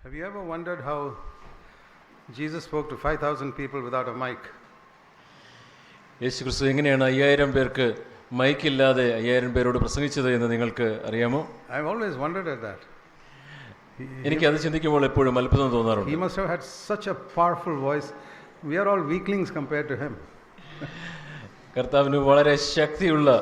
Have you ever wondered how Jesus spoke to 5,000 people without a mic? യേശുക്രിസ്തു എങ്ങനെയാണ് 5000 പേർക്ക് മൈക്കില്ലാതെ 5000 പേരോട് പ്രസംഗിച്ചത് എന്ന് നിങ്ങൾക്ക് അറിയാമോ? I've always wondered at that. എനിക്ക് അത് ചിന്തിക്കുമ്പോൾ എപ്പോഴും അത്ഭുതം തോന്നാറുണ്ട്. He must have had such a powerful voice. We are all weaklings compared to him. കർത്താവിന് വളരെ ശക്തിയുള്ള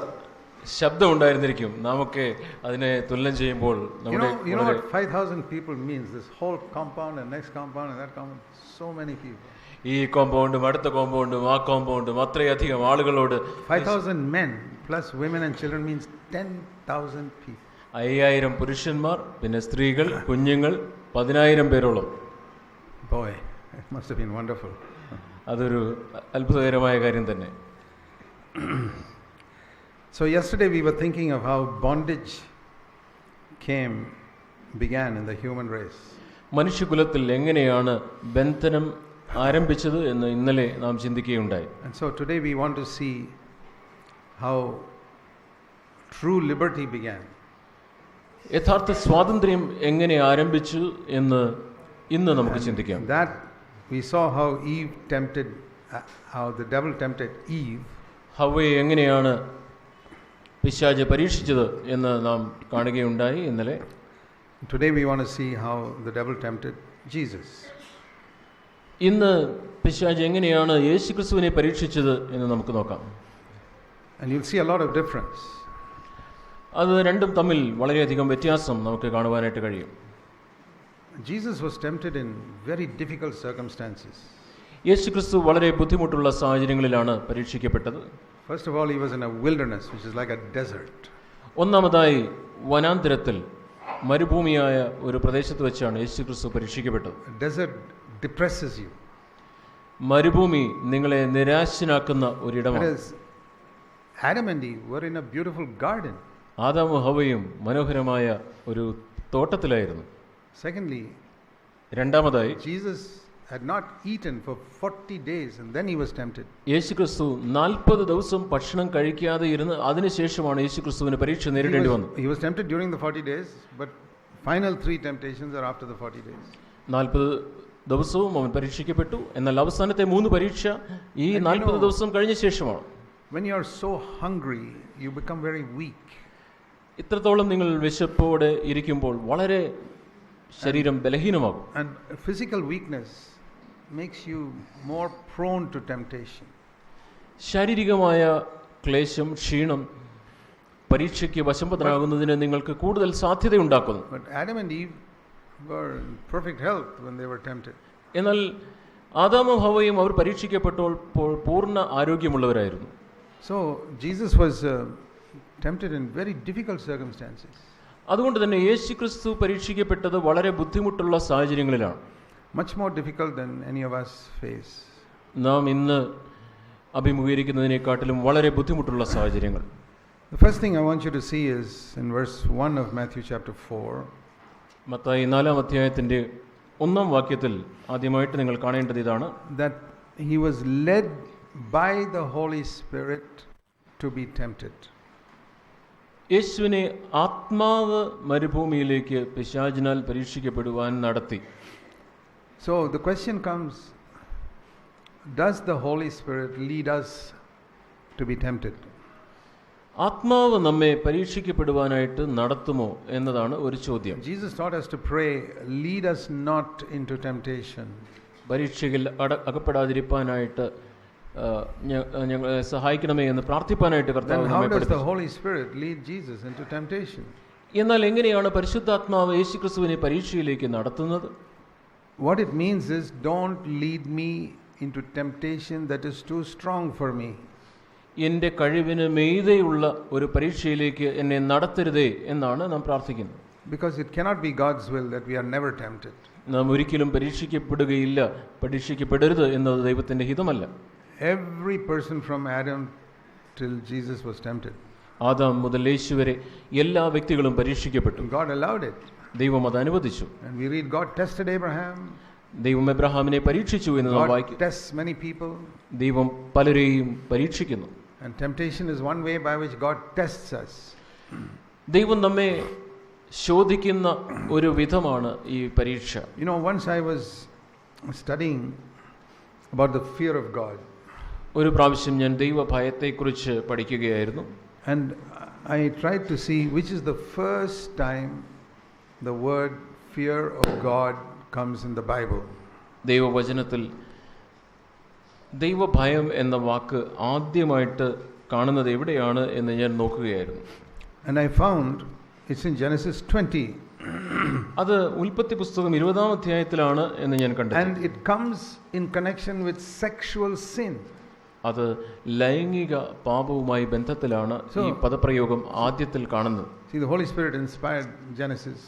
ശബ്ദം ഉണ്ടായിരുന്നിരിക്കും. നമുക്ക് അതിനെ തുലനം ചെയ്യുമ്പോൾ You know what 5,000 people means? This whole compound and next compound and that compound. So many people. ഈ കോമ്പൗണ്ടും അടുത്ത കോമ്പൗണ്ടും ആ കോമ്പൗണ്ടും അത്രയധികം ആളുകളോട് 5,000 men plus women and children means 10,000 people. 5000 പുരുഷന്മാർ, പിന്നെ സ്ത്രീകൾ, കുഞ്ഞുങ്ങൾ, 10,000 പേരോളം. Boy, it must have been wonderful. അതൊരു അത്ഭുതകരമായ കാര്യം തന്നെ. So yesterday we were thinking of how bondage began in the human race. മനുഷ്യകുലത്തിൽ എങ്ങനെയാണ് ബന്ധനം ആരംഭിച്ചത് എന്ന് ഇന്നലെ നാം ചിന്തിക്കുകയുണ്ടായി. And so today we want to see how true liberty began. യഥാർത്ഥ സ്വാതന്ത്ര്യം എങ്ങനെ ആരംഭിച്ചു എന്ന് ഇന്ന് നമുക്ക് ചിന്തിക്കാം. That we saw how the devil tempted Eve. ഹവ്വയെ എങ്ങനെയാണ് പിശാച് പരീക്ഷിച്ചത് എന്ന് നാം കാണുകയുണ്ടായി ഇന്നലെ. Today we want to see how the devil tempted Jesus. ഇന്ന് പിശാച് എങ്ങനെയാണ് യേശുക്രിസ്തുവിനെ പരീക്ഷിച്ചത് എന്ന് നമുക്ക് നോക്കാം. And you'll see a lot of difference. അത് രണ്ടും തമ്മിൽ വളരെയധികം വ്യത്യാസം നമുക്ക് കാണുവാനായിട്ട് കഴിയും. Jesus was tempted in very difficult circumstances. യേശുക്രിസ്തു വളരെ ബുദ്ധിമുട്ടുള്ള സാഹചര്യങ്ങളിലാണ് പരീക്ഷിക്കപ്പെട്ടത്. First of all, he was in a wilderness, which is like a desert. ഒന്നാമതായി വനാന്തരത്തിൽ മരുഭൂമിയായ ഒരു പ്രദേശത്ത് വെച്ചാണ് യേശുക്രിസ്തു പരീക്ഷിക്കപ്പെട്ടത്. Desert depresses you. മരുഭൂമി നിങ്ങളെ നിരാശനാക്കുന്ന ഒരിടമാണ്. Adam and Eve were in a beautiful garden. ആദാമും ഹവ്വയും മനോഹരമായ ഒരു തോട്ടത്തിലായിരുന്നു. Secondly, രണ്ടാമതായി Jesus had not eaten for 40 days and then he was tempted. യേശുക്രിസ്തു 40 ദിവസം ഭക്ഷണം കഴിക്കാതെ ഇരുന്ന് അതിനുശേഷമാണ് യേശുക്രിസ്തുവിന് പരീക്ഷ നേരിടേണ്ടി വന്നത്. He was tempted during the 40 days, but final 3 temptations are after the 40 days. 40 ദിവസവും അവൻ പരീക്ഷിക്കപ്പെട്ടു. എന്നാൽ അവസാനത്തെ 3 പരീക്ഷ ഈ 40 ദിവസം കഴിഞ്ഞ ശേഷമാണ്. When you are so hungry, you become very weak. ഇത്രത്തോളം നിങ്ങൾ വിശപ്പോടെ ഇരിക്കുമ്പോൾ വളരെ ശരീരം ബലഹീനമാകും. And physical weakness makes you more prone to temptation. ശാരീരികമായ ക്ലേശം, ക്ഷീണം പരീക്ഷയ്ക്ക് വശംവദനാകുന്നതിന് നിങ്ങൾക്ക് കൂടുതൽ സാധ്യതയുണ്ടാക്കുന്നു. But Adam and Eve were in perfect health when they were tempted. എന്നാൽ ആദാമും ഹവ്വയും അവർ പരീക്ഷിക്കപ്പെട്ടപ്പോൾ പൂർണ്ണ ആരോഗ്യമുള്ളവരായിരുന്നു. So Jesus was tempted in very difficult circumstances. അതുകൊണ്ട് തന്നെ യേശുക്രിസ്തു പരീക്ഷിക്കപ്പെട്ടത് വളരെ ബുദ്ധിമുട്ടുള്ള സാഹചര്യങ്ങളിലാണ്. Much more difficult than any of us face. നാം ഇന്ന് അഭിമുഖീകരിക്കുന്നതിനെക്കാട്ടിലും വളരെ ബുദ്ധിമുട്ടുള്ള സാഹചര്യങ്ങൾ. The first thing I want you to see is in verse 1 of Matthew chapter 4. Mathai 4-ാം അധ്യായത്തിന്റെ 1-ാം വാക്യത്തിൽ ആദ്യമായിട്ട് നിങ്ങൾ കാണേണ്ടത് ഇതാണ്. That he was led by the Holy Spirit to be tempted. യേശുവിനെ ആത്മാവ് മരുഭൂമിയിലേക്ക് പിശാചിനാൽ പരീക്ഷിക്കപ്പെടുവാൻ നടത്തി. So the question comes, does the Holy Spirit lead us to be tempted? ആത്മാവ് നമ്മെ പരീക്ഷിക്കപ്പെടുവാനായിട്ട് നടത്തുമോ എന്നതാണ് ഒരു ചോദ്യം. Jesus taught us to pray, lead us not into temptation. പരീക്ഷയിൽ അകപ്പെടാതിരിക്കാനായിട്ട് ഞങ്ങളെ സഹായിക്കണമേ എന്ന് പ്രാർത്ഥിപ്പാനായിട്ട് കർത്താവ് നമ്മെ പഠിപ്പിച്ചു. How does the Holy Spirit lead Jesus into temptation? എന്നാൽ എങ്ങനെയാണ് പരിശുദ്ധാത്മാവ് യേശുക്രിസ്തുവിനെ പരീക്ഷയിലേക്ക് നടത്തുന്നത്? What it means is, don't lead me into temptation that is too strong for me. എൻ്റെ കഴിവിന് മീതെയുള്ള ഒരു പരീക്ഷയിലേക്ക് എന്നെ നടത്തരുതേ എന്നാണ് നാം പ്രാർത്ഥിക്കുന്നത്. Because it cannot be God's will that we are never tempted. നാം ഒരിക്കലും പരീക്ഷിക്കപ്പെടുകയില്ല, പരീക്ഷിക്കപ്പെടരുത് എന്നത് ദൈവത്തിന്റെ ഹിതമല്ല. Every person from Adam till Jesus was tempted. Adam മുതൽ യേശു വരെ എല്ലാ വ്യക്തികളും പരീക്ഷിക്കപ്പെട്ടു. God allowed it. ദൈവം അത് അനുവദിച്ചു. And we read God tested Abraham. ദൈവം എബ്രഹാമിനെ പരീക്ഷിച്ചു എന്ന് നാം വായിക്കുന്നു. God tests many people. ദൈവം പലരെയും പരീക്ഷിക്കുന്നു. And temptation is one way by which God tests us. ദൈവം നമ്മെ ശോധിക്കുന്ന ഒരു വിധമാണ് ഈ പരീക്ഷ. You know, once I was studying about the fear of God. ഒരു പ്രാവശ്യം ഞാൻ ദൈവഭയത്തെക്കുറിച്ച് പഠിക്കുകയായിരുന്നു. And I tried to see which is the first time the word fear of God comes in the Bible. ദൈവവചനത്തിൽ ദൈവഭയം എന്ന വാക്ക് ആദ്യമായിട്ട് കാണുന്നത് എവിടെയാണ് എന്ന് ഞാൻ നോക്കുകയായിരുന്നു. And I found it's in Genesis 20. അത് ഉൽപ്പത്തി പുസ്തകം 20-ാം അധ്യായത്തിലാണ് എന്ന് ഞാൻ കണ്ടെത്തി. And it comes in connection with sexual sin. അത് ലൈംഗിക പാപവുമായി ബന്ധത്തിലാണ് ഈ പദപ്രയോഗം ആദ്യത്തിൽ കാണുന്നത്. See, the Holy Spirit inspired Genesis.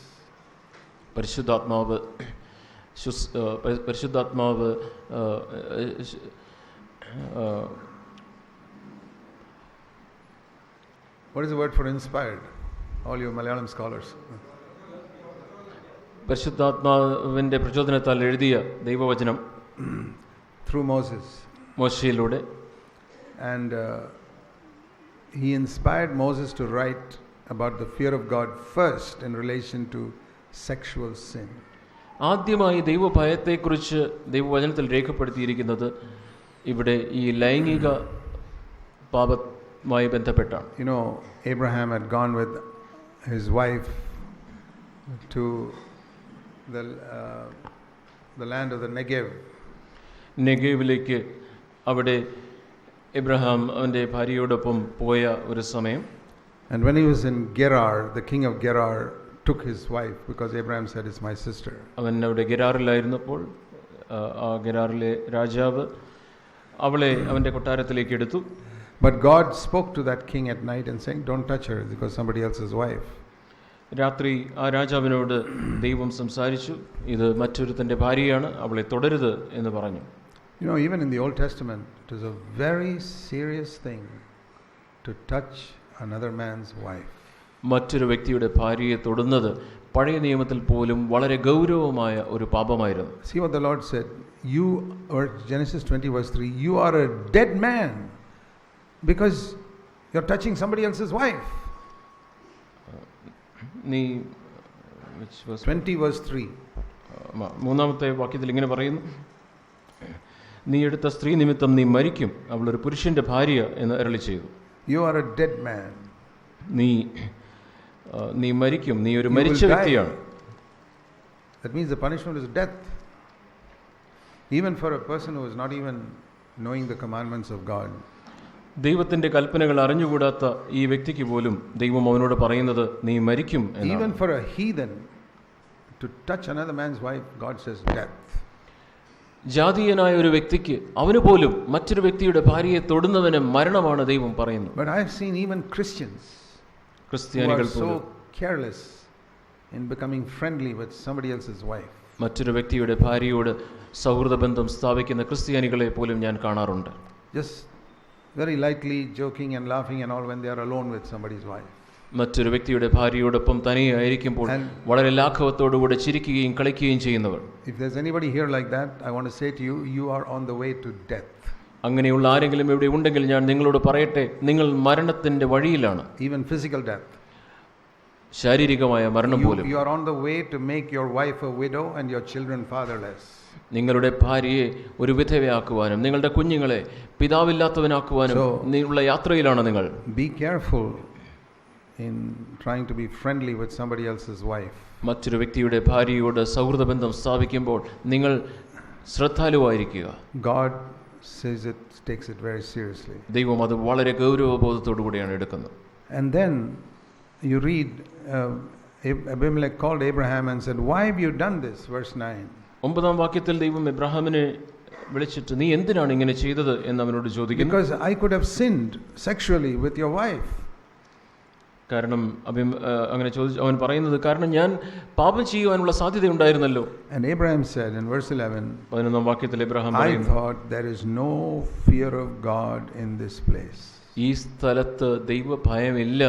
പരിശുദ്ധാത്മാവ് What is the word for inspired? All you Malayalam scholars. പരിശുദ്ധാത്മാവിന്റെ പ്രചോദനത്താൽ എഴുതിയ ദൈവവചനം through Moses. മോശയിലൂടെ. And he inspired Moses to write about the fear of God first in relation to sexual sin. ആദ്യമായി ദൈവഭയത്തെക്കുറിച്ച് ദൈവവചനത്തിൽ രേഖപ്പെടുത്തിയിരിക്കുന്നത് ഇവിടെ ഈ ലൈംഗിക പാപവുമായി ബന്ധപ്പെട്ടാണ്. You know, Abraham had gone with his wife to the land of the Negev. നെഗേവിലേക്ക് അവിടെ Abraham അവൻ്റെ ഭാര്യയോടൊപ്പം പോയ ഒരു സമയം. And when he was in Gerar, the king of Gerar took his wife because Abraham said, "It's my sister." അവൻ അവിടെ ഗെരാറിലായിരുന്നപ്പോൾ ആ ഗെരാറിലെ രാജാവ് അവളെ അവൻ്റെ കൊട്ടാരത്തിലേക്ക് എടുത്തു. But God spoke to that king at night and saying, "Don't touch her because somebody else's wife." രാത്രി ആ രാജാവിനോട് ദൈവം സംസാരിച്ചു, ഇത് മറ്റൊരുത്തൻ്റെ ഭാര്യയാണ്, അവളെ തുടരുത് എന്ന് പറഞ്ഞു. You know, even in the Old Testament, it is a very serious thing to touch another man's wife. മറ്റൊരു വ്യക്തിയുടെ ഭാര്യയെ തൊടുന്നത് പഴയ നിയമത്തിൽ പോലും വളരെ ഗൗരവമായ ഒരു പാപമായിരുന്നു. See what the Lord said. You, or Genesis 20 verse 3, you are a dead man because you're touching somebody else's wife. നീ 20 verse 3. മൂന്നാമത്തെ വാക്യത്തിൽ ഇങ്ങനെ പറയുന്നു, നീ എടുത്ത സ്ത്രീ നിമിത്തം നീ മരിക്കും, അവളൊരു പുരുഷന്റെ ഭാര്യ എന്ന് അരുളി ചെയ്തു. You are a dead man. നീ മരിക്കും, നീ ഒരു മരിച്ച വ്യക്തിയാണ്. That means the punishment is death. Even for a person who is not even knowing the commandments of God. ദൈവത്തിന്റെ കൽപ്പനകൾ അറിഞ്ഞുകൂടാത്ത ഈ വ്യക്തിക്ക് പോലും ദൈവം അവനോട് പറയുന്നത് നീ മരിക്കും എന്നാണ്. Even for a heathen to touch another man's wife, God says death. ജാതീയനായ ഒരു വ്യക്തിക്ക് അവന് പോലും മറ്റൊരു വ്യക്തിയുടെ ഭാര്യയെ തൊടുന്നവന് മരണമാണ് ദൈവം പറയുന്നു. But I have seen even Christians ക്രിസ്ത്യാനികൾ who are so careless in becoming friendly with somebody else's wife. മറ്റൊരു വ്യക്തിയുടെ ഭാര്യയോട് സൗഹൃദ ബന്ധം സ്ഥാപിക്കുന്ന ക്രിസ്ത്യാനികളെ പോലും ഞാൻ കാണാറുണ്ട്. Just very lightly joking and laughing and all when they are alone with somebody's wife. മറ്റൊരു വ്യക്തിയുടെ ഭാര്യയോടൊപ്പം തനിയെ ആയിരിക്കുമ്പോൾ വളരെ ലാഘവത്തോടുകൂടെ ചിരിക്കുകയും കളിക്കുകയും ചെയ്യുന്നവർ. If there's anybody here like that, I want to say to you, you are on the way to death. അങ്ങനെയുള്ള ആരെങ്കിലും ഇവിടെ ഉണ്ടെങ്കിൽ ഞാൻ നിങ്ങളോട് പറയട്ടെ, നിങ്ങൾ മരണത്തിന്റെ വഴിയിലാണ്. Even physical death. ശാരീരികമായ മരണം പോലും. You are on the way to make your wife a widow and your children fatherless. നിങ്ങളുടെ ഭാര്യയെ ഒരു വിധവയാക്കുവാനും നിങ്ങളുടെ കുഞ്ഞുങ്ങളെ പിതാവില്ലാത്തവനാക്കുവാനും ഉള്ള യാത്രയിലാണ് നിങ്ങൾ. Be careful in trying to be friendly with somebody else's wife. മറ്റൊരു വ്യക്തിയുടെ ഭാര്യയോട് സൗഹൃദ ബന്ധം സ്ഥാപിക്കുമ്പോൾ നിങ്ങൾ ശ്രദ്ധാലുവായിരിക്കുക. God says it, takes it very seriously. ദൈവം അത് വളരെ ഗൗരവബോധത്തോടു കൂടിയാണ് എടുക്കുന്നത്. And then you read Abimelech called Abraham and said, "Why have you done this?" Verse 9. 9-ാം വാക്യത്തിൽ ദൈവം എബ്രഹാമിനെ വിളിച്ചിട്ട് നീ എന്തിനാണ് ഇങ്ങനെ ചെയ്തത് എന്ന് അവനോട് ചോദിക്കുന്നു. Because I could have sinned sexually with your wife. കാരണം അങ്ങനെ ചോദിച്ചു അവൻ പറയുന്നത്, കാരണം ഞാൻ പാപം ചെയ്യുവാനുള്ള സാധ്യത ഉണ്ടായിരുന്നല്ലോ. And Abraham said in verse 11, 11-ാം വാക്യത്തിൽ എബ്രഹാം I പറയുന്നു, thought there is no fear of God in this place. ഈ സ്ഥലത്ത് ദൈവഭയമില്ല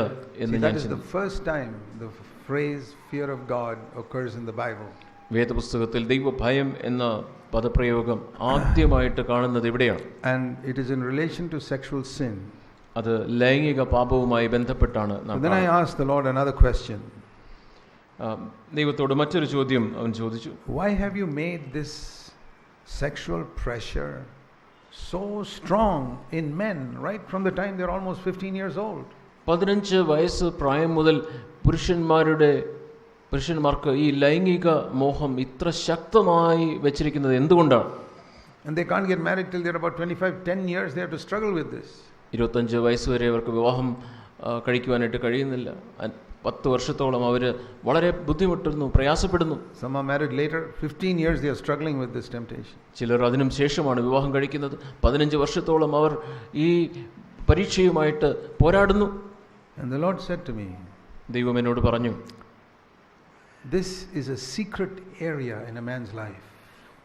എന്ന് ഞാൻ ചിന്തിച്ചു. That is the first time the phrase fear of God occurs in the Bible. വേദപുസ്തകത്തിൽ ദൈവഭയം എന്ന പദപ്രയോഗം ആദ്യമായിട്ട് കാണുന്നത് ഇവിടെയാണ്. And it is in relation to sexual sin. അത് ലൈംഗിക പാപവുമായി ബന്ധപ്പെട്ടാണ്. Then I asked the Lord another question. ദൈവത്തോട് മറ്റൊരു ചോദ്യം അവൻ ചോദിച്ചു. Why have you made this sexual pressure so strong in men right from the time they're almost 15 years old? 15 വയസ്സ് പ്രായം മുതൽ പുരുഷന്മാർക്ക് ഈ ലൈംഗിക മോഹം ഇത്ര ശക്തമായി വെച്ചിരിക്കുന്നത് എന്തുകൊണ്ടാണ്? And they can't get married till they're about 25, 10 years they have to struggle with this. 25 വയസ്സ് വരെ അവർക്ക് വിവാഹം കഴിക്കുവാനായിട്ട് കഴിയുന്നില്ല. 10 വർഷത്തോളം അവർ വളരെ ബുദ്ധിമുട്ടുന്നു, പ്രയാസപ്പെടുന്നു. Some are married later, 15 years they are struggling with this temptation. ചിലർ അതിനും ശേഷമാണ് വിവാഹം കഴിക്കുന്നത്. 15 വർഷത്തോളം അവർ ഈ പരീക്ഷയുമായിട്ട് പോരാടുന്നു. And the Lord said to me, ദൈവം എന്നോട് പറഞ്ഞു, this is a secret area in a man's life.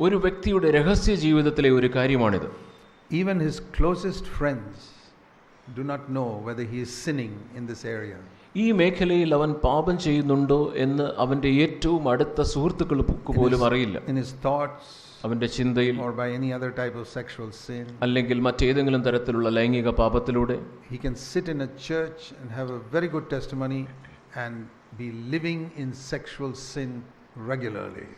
ഒരു വ്യക്തിയുടെ രഹസ്യ ജീവിതത്തിലെ ഒരു കാര്യമാണിത്. Even his closest friends do not know whether he is sinning in this area. ഈ മേഖലയിൽ അവൻ പാപം ചെയ്യുന്നുണ്ടോ എന്ന് അവന്റെ ഏറ്റവും അടുത്ത സുഹൃത്തുക്കൾക്ക് പോലും അറിയില്ല. In his thoughts, അവന്റെ ചിന്തയിൽ, or by any other type of sexual sin, അല്ലെങ്കിൽ മറ്റേതെങ്കിലും തരത്തിലുള്ള ലൈംഗിക പാപത്തിലൂടെ he can sit in a church and have a very good testimony and be living in sexual sin regularly.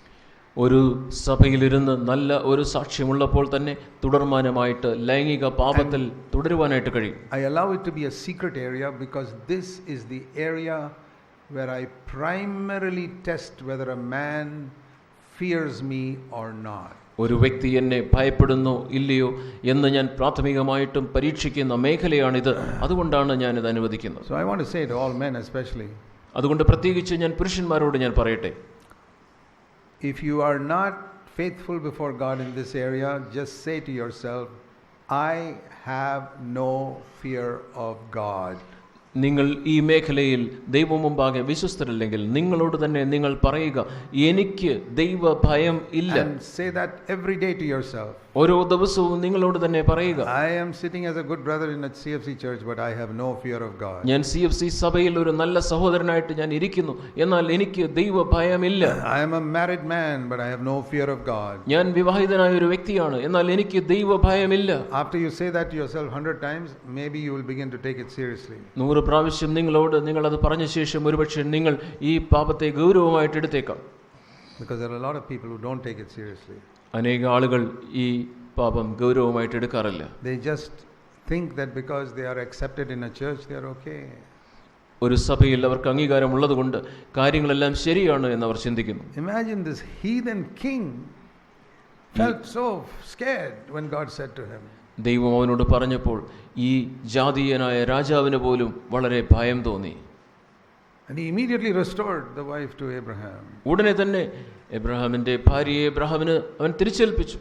ഒരു സഭയിലിരുന്ന് നല്ല ഒരു സാക്ഷ്യമുള്ളപ്പോൾ തന്നെ തുടർമാനമായിട്ട് ലൈംഗിക പാപത്തിൽ തുടരുവാനായിട്ട് കഴിയും. I allow it to be a secret area because this is the area where I primarily test whether a man fears me or not. ഒരു വ്യക്തി എന്നെ ഭയപ്പെടുന്നോ ഇല്ലയോ എന്ന് ഞാൻ പ്രാഥമികമായിട്ടും പരീക്ഷിക്കുന്ന മേഖലയാണിത്. അതുകൊണ്ടാണ് ഞാനിത് അനുവദിക്കുന്നത്. So I want to say to all men especially, അതുകൊണ്ട് പ്രത്യേകിച്ച് ഞാൻ പുരുഷന്മാരോട് ഞാൻ പറയട്ടെ, if you are not faithful before God in this area, just say to yourself, I have no fear of God. നിങ്ങൾ ഈ മേഖലയിൽ ദൈവം മുമ്പാകെ വിശ്വസ്തരല്ലെങ്കിൽ നിങ്ങളോട് തന്നെ നിങ്ങൾ പറയുക, എനിക്ക് ദൈവ ഭയം ഇല്ല. And say that every day to yourself. ഓരോ ദിവസവും നിങ്ങളോട് തന്നെ പറയുക, I am sitting as a good brother in a CFC church, but I have no fear of God. ഞാൻ CFC സഭയിൽ ഒരു നല്ല സഹോദരനായിട്ട് ഞാൻ ഇരിക്കുന്നു, എന്നാൽ എനിക്ക് ദൈവ ഭയമില്ല. I am a married man, but I have no fear of God. ഞാൻ വിവാഹിതനായ ഒരു വ്യക്തിയാണ്, എന്നാൽ എനിക്ക് ദൈവ ഭയമില്ല. After you say that to yourself 100 times, maybe you will begin to take it seriously. 100 പ്രാവശ്യം നിങ്ങൾ അത് പറഞ്ഞ ശേഷം ഒരുപക്ഷെ നിങ്ങൾ ഈ പാപത്തെ ഗൗരവമായിട്ട് എടുത്തേക്കാം. Because there are a lot of people who don't take it seriously. അനേക ആളുകൾ ഈ പാപം ഗൗരവമായിട്ട് എടുക്കാറില്ല. They just think that because they are accepted in a church, they are okay. ഒരു സഭയിൽ അവർക്ക് അംഗീകാരം ഉള്ളതുകൊണ്ട് കാര്യങ്ങളെല്ലാം ശരിയാണ് എന്ന് അവർ ചിന്തിക്കുന്നു. Imagine this heathen king felt so scared when God said to him. ദൈവം അവനോട് പറഞ്ഞപ്പോൾ ഈ ജാതീയനായ രാജാവിന് പോലും വളരെ ഭയം തോന്നി. And he immediately restored the wife to Abraham. ഉടനെ തന്നെ എബ്രഹാമിന്റെ ഭാര്യയെ എബ്രഹാമിന് അവൻ തിരിച്ചേൽപ്പിച്ചു.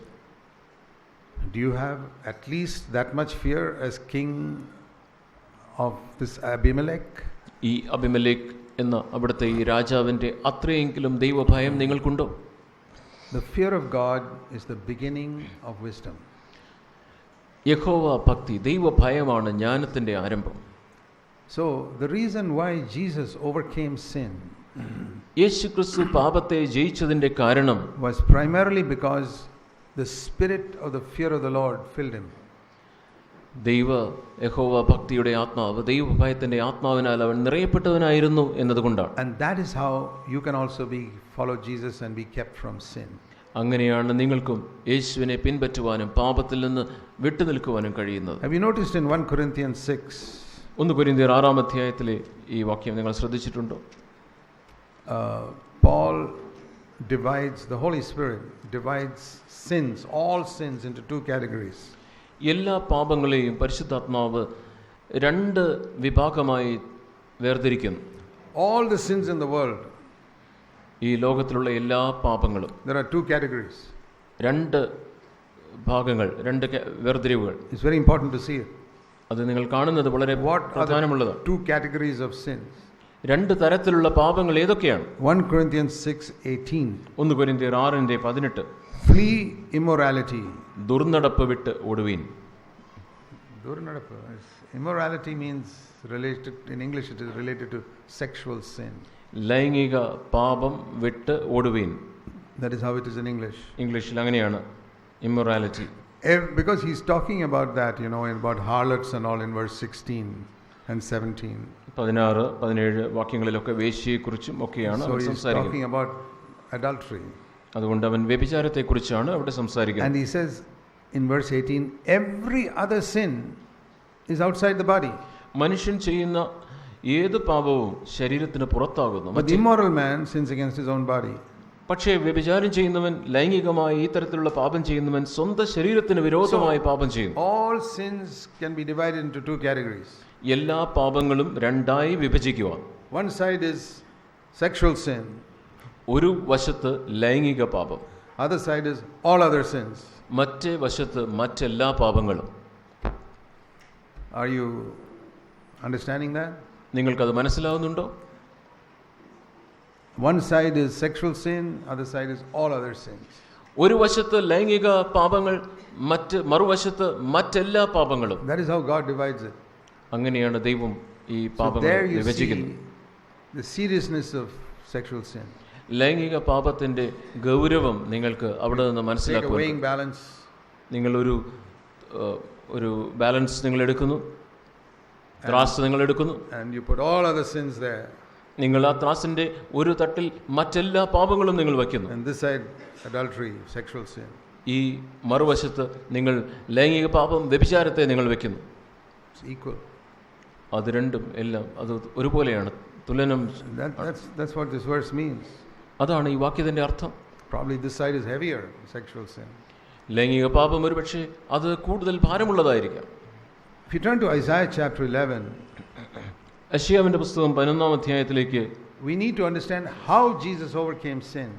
Do you have at least that much fear as king of this Abimelech? ഈ അബിമേലെക്ക് എന്ന അവിടുത്തെ ഈ രാജാവിന്റെ അത്രയെങ്കിലും ദൈവഭയം നിങ്ങൾക്കുണ്ടോ? The fear of God is the beginning of wisdom. യഹോവ ഭക്തി, ദൈവഭയമാണ് ജ്ഞാനത്തിന്റെ ആരംഭം. So the reason why Jesus overcame sin യേശുക്രിസ്തു പാപത്തെ ജയിച്ചതിന്റെ കാരണം was primarily because the spirit of the fear of the Lord filled him. യഹോവ ഭക്തിയുടെ ആത്മാവ്, ദൈവഭയത്തിന്റെ ആത്മാവിനാൽ അവൻ നിറയപ്പെട്ടവനായിരുന്നു എന്നതുകൊണ്ടാണ്. And that is how you can also follow Jesus and be kept from sin. അങ്ങനെയാണ് നിങ്ങൾക്കും യേശുവിനെ പിൻപറ്റുവാനും പാപത്തിൽ നിന്ന് വിട്ടുനിൽക്കുവാനും കഴിയുന്നത്. Have you noticed in 1 Corinthians 6? 1 കൊരിന്ത്യർ 6-ാം അധ്യായത്തിലെ ഈ വാക്യം നിങ്ങൾ ശ്രദ്ധിച്ചിട്ടുണ്ടോ? Paul divides, the Holy Spirit divides sins, all sins, into 2 categories. എല്ലാ പാപങ്ങളെയും പരിശുദ്ധാത്മാവ് 2 വിഭാഗമായി വേർതിരിക്കുന്നു. All the sins in the world. ഈ ലോകത്തിലുള്ള എല്ലാ പാപങ്ങളും. There are 2 categories. 2 ഭാഗങ്ങൾ, 2 വേർതിരിവുകൾ. It's very important to see it. അത് നിങ്ങൾ കാണുന്നത് വളരെ പ്രധാനമുള്ളതാണ്. 2 categories of sins. 2 തരത്തിലുള്ള പാപങ്ങൾ ഏതൊക്കെയാണ്? 1 Corinthians 6:18. 1 കൊരിന്ത്യർ 6:18. Flee immorality. ദുർനടപ്പ് വിട്ട് ഓടുവീൻ. Durnadappa. Immorality means related, in English it is related to sexual sin. ലൈംഗിക പാപം വിട്ട് ഓടുവീൻ. That is how it is in English. ഇംഗ്ലീഷിൽ അങ്ങനെയാണ് immorality. Because he's talking about that, about harlots and all in verse 16 and 17. 16, 17 വാക്യങ്ങളിലൊക്കെ വേശ്യയെക്കുറിച്ചും ഒക്കെയാണ് So അവൻ he's സംസാരിക്കുന്നത്. talking about adultery. അതുകൊണ്ട് അവൻ വ്യഭിചാരത്തെക്കുറിച്ചാണ് അവിടെ സംസാരിക്കുന്നത്. And he says in verse 18, every other sin is outside the body. മനുഷ്യൻ ചെയ്യുന്ന ഏത് പാപവും ശരീരത്തിന് പുറത്താകുന്നു. But the immoral man sins against his own body. പക്ഷേ വ്യഭിചാരം ചെയ്യുന്നവൻ, ലൈംഗികമായി ഈ തരത്തിലുള്ള പാപം ചെയ്യുന്നവൻ സ്വന്തം ശരീരത്തിന് വിരോധമായി പാപം ചെയ്യുന്നു. All sins can be divided into two categories. എല്ലാ പാപങ്ങളും രണ്ടായി വിഭജിക്കുവാൻ. One side is sexual sin. ഒരു വശത്ത് ലൈംഗിക പാപം, Other side is all other sins. മറ്റേ വശത്ത് മറ്റെല്ലാ പാപങ്ങളും. Are you understanding that? നിങ്ങൾക്കത് മനസ്സിലാവുന്നുണ്ടോ? One side is sexual sin, other side is all other sins. ഒരു വശത്ത് ലൈംഗിക പാപങ്ങൾ, മറുവശത്ത് മറ്റെല്ലാ പാപങ്ങളും. That is how God divides it. അങ്ങനെയാണ് ദൈവം ഈ So പാപങ്ങൾ there you see വിഭജിക്കുന്നത്. the seriousness of sexual sin. ലൈംഗിക പാപത്തിന്റെ ഗൗരവം നിങ്ങൾക്ക് അവിടെ നിന്ന് Take a മനസ്സിലാക്കുക. weighing balance. നിങ്ങൾ ഒരു ബാലൻസ് നിങ്ങൾ എടുക്കുന്നു, ത്രാസ് നിങ്ങൾ എടുക്കുന്നു, And you put all other sins there. നിങ്ങൾ ആ ത്രാസിന്റെ ഒരു തട്ടിൽ മറ്റെല്ലാ പാപങ്ങളും നിങ്ങൾ വയ്ക്കുന്നു. And this side, adultery, sexual sin. ഈ മറുവശത്ത് നിങ്ങൾ ലൈംഗിക പാപം, വ്യഭിചാരത്തെ നിങ്ങൾ വെക്കുന്നു. It's equal. അത് രണ്ടും എല്ലാം അത് ഒരുപോലെയാണ്, തുലനം. That's what this verse means. അതാണ് ഈ വാക്യത്തിന്റെ അർത്ഥം. Probably this side is heavier, sexual sin. ലൈംഗിക പാപം ഒരു പക്ഷേ അത് കൂടുതൽ ഭാരമുള്ളതായിരിക്കാം. If you turn to Isaiah chapter 11, യെശയ്യാവിന്റെ പുസ്തകം 11-ാം അധ്യായത്തിലേക്ക്, we need to understand how Jesus overcame sin.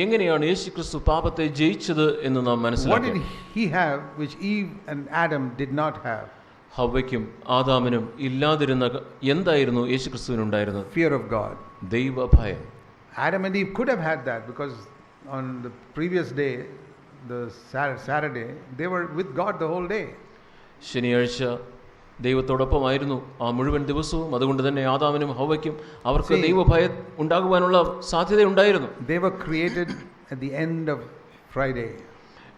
എങ്ങനെയാണ് യേശുക്രിസ്തു പാപത്തെ ജയിച്ചത് എന്ന് നാം What മനസ്സിലാക്കണം. did he have which Eve and Adam did not have? ഹവ്വയ്ക്കും ആദാമിനും ഇല്ലാതിരുന്ന എന്തായിരുന്നു യേശുക്രിസ്തുവിനുണ്ടായിരുന്നത്? Fear of God. ദൈവഭയം. Adam and Eve could have had that because on the previous day, the Saturday, they were with God the whole day. ശനിയാഴ്ച ദൈവത്തോടൊപ്പമായിരുന്നു ആ മുഴുവൻ ദിവസവും. അതുകൊണ്ട് തന്നെ ആദാമിനും ഹവ്വയ്ക്കും അവർക്ക് ദൈവഭയം ഉണ്ടാകുവാനുള്ള സാധ്യതയുണ്ടായിരുന്നു. They were created at the end of Friday.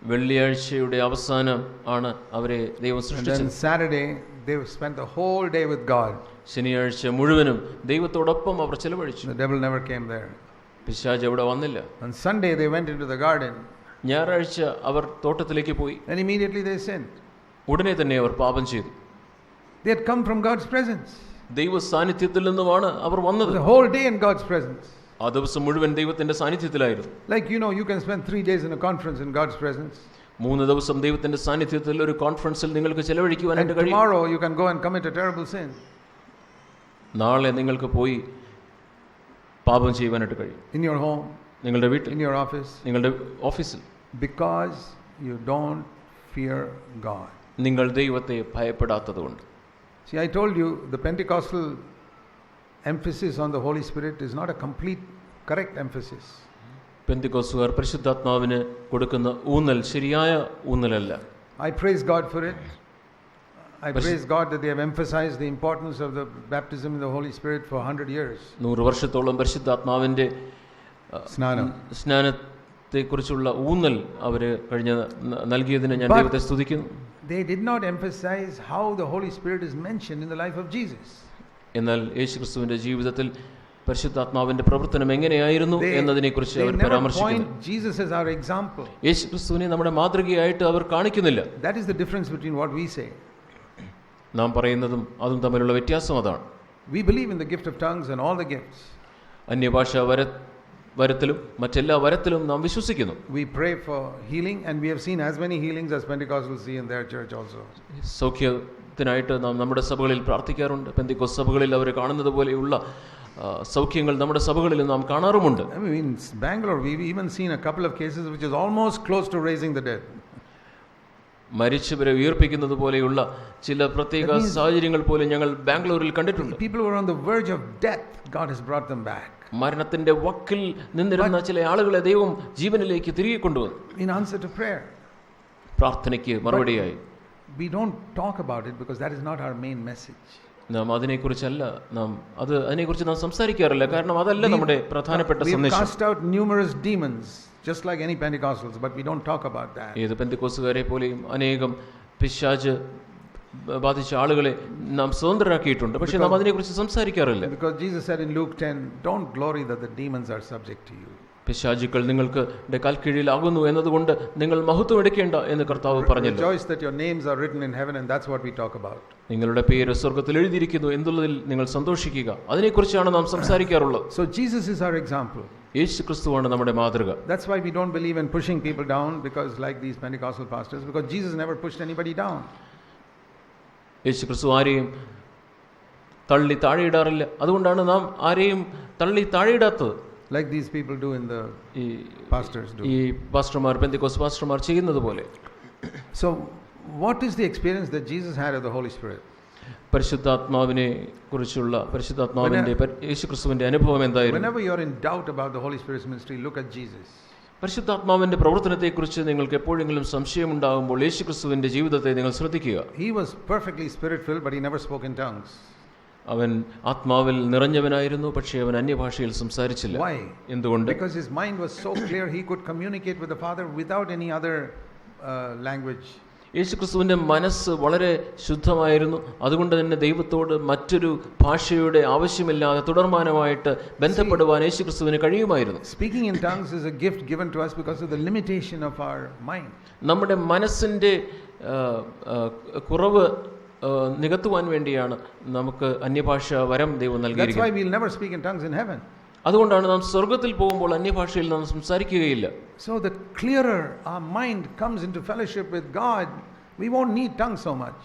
വെള്ളിയാഴ്ചയുടെ അവസാനം ആണ് അവരെ ദൈവം And സൃഷ്ടിച്ചത്. then Saturday, they spent the whole day with God. ശനിയാഴ്ച മുഴുവനും ദൈവത്തോടൊപ്പം അവർ ചെലവഴിച്ചു. The devil never came there. പിശാച് അവിടെ വന്നില്ല. On Sunday, they went into the garden. ഞായറാഴ്ച അവർ തോട്ടത്തിലേക്ക് പോയി. And immediately they sinned. ഉടനെ തന്നെ അവർ പാപം ചെയ്തു. They had come from God's presence. ദൈവ സാന്നിധ്യത്തിൽ നിന്നുമാണ് അവർ വന്നത്. The whole day in God's presence. ആ ദിവസം മുഴുവൻ ദൈവത്തിന്റെ സാന്നിധ്യത്തിലായിരുന്നു. Like, you can spend 3 days in a conference in God's presence. 3 ദിവസം ദൈവത്തിന്റെ സാന്നിധ്യത്തിൽ ഒരു കോൺഫറൻസിൽ നിങ്ങൾക്ക് ചെലവഴിക്കുവാനായിട്ട് And കഴിയും. tomorrow you can go and commit a terrible sin. നാളെ നിങ്ങൾക്ക് പോയി പാപം ചെയ്യുവാനായിട്ട് കഴിയും. In your home, നിങ്ങളുടെ വീട്ടിൽ, in your office. നിങ്ങളുടെ ഓഫീസിൽ. Because you don't fear God. നിങ്ങൾ ദൈവത്തെ ഭയപ്പെടാത്തതുകൊണ്ട്. See, I told you the Pentecostal emphasis on the Holy Spirit is not a complete, correct emphasis. പെന്തിക്കോസ്തുകാർ പരിശുദ്ധാത്മാവിന് കൊടുക്കുന്ന ഊന്നൽ ശരിയായ ഊന്നലല്ല. I praise God for it. I praise God that they have emphasized the importance of the baptism in the Holy Spirit for 100 years. 100 വർഷത്തോളം പരിശുദ്ധാത്മാവിന്റെ സ്നാനത്തെക്കുറിച്ചുള്ള ഊന്നൽ അവര് നൽകിയതിന് ഞാൻ ദൈവത്തെ സ്തുതിക്കുന്നു. They did not emphasize how the Holy Spirit is mentioned in the life of Jesus. എന്നാൽ യേശുക്രിസ്തുവിന്റെ ജീവിതത്തിൽ പരിശുദ്ധാത്മാവിന്റെ പ്രവർത്തനം എങ്ങനെയായിരുന്നു എന്നതിനെക്കുറിച്ച് അവർ പരാമർശിക്കുന്നു. Jesus as our example. യേശുക്രിസ്തുവിനെ നമ്മുടെ മാതൃകയായിട്ട് അവർ കാണിക്കുന്നില്ല. That is the difference between what we say. നാം പറയുന്നതും അതും തമ്മിലുള്ള വ്യത്യാസം അതാണ്. We believe in the gift of tongues and all the gifts. അന്യഭാഷ വരത്തിലും മറ്റെല്ലാ വരത്തിലും നാം വിശ്വസിക്കുന്നു. We pray for healing and we have seen as many healings as Pentecostals see in their church also. സൗഖ്യത്തിനായിട്ട് നാം നമ്മുടെ സഭകളിൽ പ്രാർത്ഥിക്കാറുണ്ട്. പെന്തിക്കോസ്ത് സഭകളിൽ അവർ കാണുന്നത് പോലെയുള്ള സൗഖ്യങ്ങൾ നമ്മുടെ സഭകളിൽ നാം കാണാറുമുണ്ട്. I mean, in Bangalore we've even seen a couple of cases which is almost close to raising the dead. മരിച്ചവരെ ഉയർപ്പിക്കുന്നത് പോലെയുള്ള ചില പ്രത്യേക സാഹചര്യങ്ങൾ പോലും ഞങ്ങൾ ബാംഗ്ലൂരിൽ കണ്ടിട്ടുണ്ട്. People who were on the verge of death, God has brought them back. മരണത്തിന്റെ വക്കിൽ നിന്നിരുന്ന ചില ആളുകളെ ദൈവം ജീവനിലേക്ക് തിരികെ കൊണ്ടുവന്നു. In answer to prayer. പ്രാർത്ഥനയ്ക്ക് മറുപടിയായി. We don't talk about it because that is not our main message. നാം അതിനെക്കുറിച്ച് നാം സംസാരിക്കാറില്ല, കാരണം അതല്ല നമ്മുടെ പ്രധാനപ്പെട്ട സന്ദേശം. We cast out numerous demons just like any Pentecostals, but we don't talk about that. ഏത് പെന്തിക്കോസ്തുകാരെ പോലെയും അനേകം പിശാച് ബാധിച്ച ആളുകളെ നാം സ്വതന്ത്രരാക്കിയിട്ടുണ്ട്. പക്ഷെ നാം അതിനെക്കുറിച്ച് സംസാരിക്കാറില്ല. Because Jesus said in Luke 10, don't glory that the demons are subject to you. പിശാചുക്കൾ നിങ്ങൾക്ക് കാൽക്കീഴിലാകുന്നു എന്നതുകൊണ്ട് നിങ്ങൾ മഹത്വം എടുക്കേണ്ട എന്ന് കർത്താവ് പറഞ്ഞല്ലോ. Rejoice that your names are written in heaven, and that's what we talk about. നിങ്ങളുടെ പേര് സ്വർഗ്ഗത്തിൽ എഴുതിയിരിക്കുന്നു എന്നുള്ളതിൽ നിങ്ങൾ സന്തോഷിക്കുക. അതിനെക്കുറിച്ചാണ് നാം സംസാരിക്കാറുള്ളത്. So Jesus is our example. യേശു ക്രിസ്തുവാണ് നമ്മുടെ മാതൃക. That's why we don't believe in pushing people down, because like these Pentecostal pastors, because Jesus never pushed anybody down. യേശു ക്രിസ്തു ആരെയും തള്ളി താഴെയിടാറില്ല. അതുകൊണ്ടാണ് നാം ആരെയും തള്ളി താഴെയിടാത്തത്. Like these people do in the pastors do. ഈ പാസ്റ്റർമാർ, പെന്തക്കോസ്ത് പാസ്റ്റർമാർ ചെയ്യുന്നത് പോലെ. So what is the experience that Jesus had of the Holy Spirit? പരിശുദ്ധാത്മാവിനെ കുറിച്ചുള്ള പരിശുദ്ധാത്മാവിന്റെ യേശുക്രിസ്തുവിന്റെ അനുഭവം എന്തായിരുന്നു? Whenever you are in doubt about the Holy Spirit's ministry, look at Jesus. പരിശുദ്ധാത്മാവിന്റെ പ്രവർത്തനത്തെക്കുറിച്ച് നിങ്ങൾക്ക് എപ്പോഴെങ്കിലും സംശയമുണ്ടാകുമ്പോൾ യേശുക്രിസ്തുവിന്റെ ജീവിതത്തെ നിങ്ങൾ ശ്രദ്ധിക്കുക. He was perfectly spirit-filled, but he never spoke in tongues. അവൻ ആത്മാവിൽ നിറഞ്ഞവനായിരുന്നു, പക്ഷേ അവൻ അന്യഭാഷയിൽ സംസാരിച്ചില്ല. Why? എന്തുകൊണ്ട്? Because his mind was so clear he could communicate with the Father without any other language. യേശുക്രിസ്തുവിന്റെ മനസ്സ് വളരെ ശുദ്ധമായിരുന്നു. അതുകൊണ്ട് തന്നെ ദൈവത്തോട് മറ്റൊരു ഭാഷയുടെ ആവശ്യമില്ലാതെ തുടർമാനമായിട്ട് ബന്ധപ്പെടുവാൻ യേശുക്രിസ്തുവിന് കഴിയുമായിരുന്നു. Speaking in tongues is a gift given to us because of the limitation of our mind. നമ്മുടെ മനസ്സിന്റെ കുറവ് നികത്തുവാൻ വേണ്ടിയാണ് നമുക്ക് അന്യഭാഷ വരം ദൈവം നൽകിയിരിക്കുന്നത്. That's why we'll never speak in tongues in heaven. അതുകൊണ്ടാണ് നാം സ്വർഗ്ഗത്തിൽ പോകുമ്പോൾ അന്യഭാഷയിൽ നാം സംസാരിക്കുകയില്ല. So the clearer our mind comes into fellowship with God, we won't need tongues so much.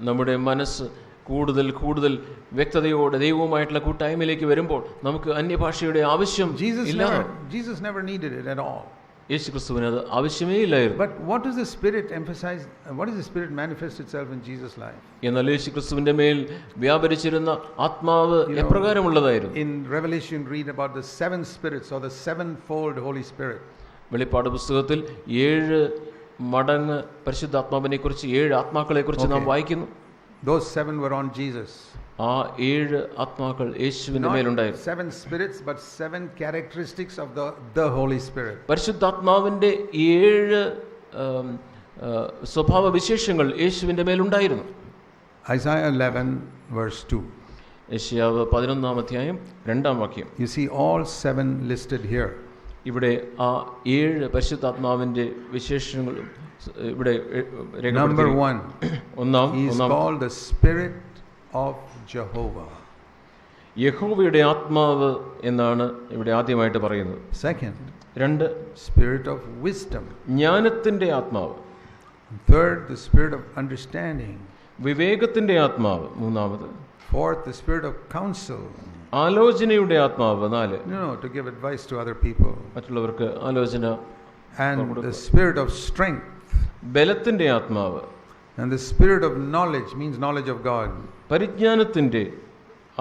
നമ്മുടെ മനസ്സ് കൂടുതൽ കൂടുതൽ വ്യക്തതയോടെ ദൈവവുമായിട്ടുള്ള കൂട്ടായ്മയിലേക്ക് വരുമ്പോൾ നമുക്ക് അന്യഭാഷയുടെ ആവശ്യം ഇല്ല. Jesus never needed it at all. യേശുക്രിസ്തുവിന് അത് ആവശ്യമേ ഇല്ലായിരുന്നു. But what does the Spirit emphasize? What does the Spirit manifest itself in Jesus' life? എന്നാൽ യേശുക്രിസ്തുവിന്റെ മേൽ വ്യാപരിച്ചിരുന്ന ആത്മാവ് എപ്രകാരമുള്ളതായിരുന്നു? In Revelation read about the seven spirits or the sevenfold Holy Spirit. വെളിപ്പാട് പുസ്തകത്തിൽ 7 മടങ്ങ് പരിശുദ്ധാത്മാവിനെ കുറിച്ച് 7 ആത്മാക്കളെ കുറിച്ച് നാം വായിക്കുന്നു. Those 7 were on Jesus. ആ 7 ആത്മാക്കൾ യേശുവിന്റെ മേലുണ്ടായിരുന്നു. 7 spirits, but 7 characteristics of the Holy Spirit. പരിശുദ്ധാത്മാവിന്റെ 7 സ്വഭാവ വിശേഷങ്ങൾ യേശുവിന്റെ മേലുണ്ടായിരുന്നു. Isaiah 11 verse 2. യെശയ്യാവ് 11-ാം അധ്യായം 2-ാം വാക്യം. You see all 7 listed here. ഇവിടെ ആ 7 പരിശുദ്ധാത്മാവിന്റെ വിശേഷങ്ങളും ഇവിടെ Number 1. He is ഒന്നാം called the Spirit of Jehovah. യഹോവയുടെ ആത്മാവ് എന്നാണ് ഇവിടെ ആദ്യമായിട്ട് പറയുന്നത്. Second, 2 Spirit of wisdom. ജ്ഞാനത്തിന്റെ ആത്മാവ്. Third, the Spirit of understanding. വിവേകത്തിന്റെ ആത്മാവ്. 3-ാമത്. Fourth, the Spirit of counsel. ആലോചനയുടെ ആത്മാവ്. 4. No, to give advice to other people. മറ്റുള്ളവർക്ക് ആലോചന. And the Spirit of strength. ബലത്തിന്റെ ആത്മാവ്. And the Spirit of knowledge means knowledge of God. പരിജ്ഞാനത്തിന്റെ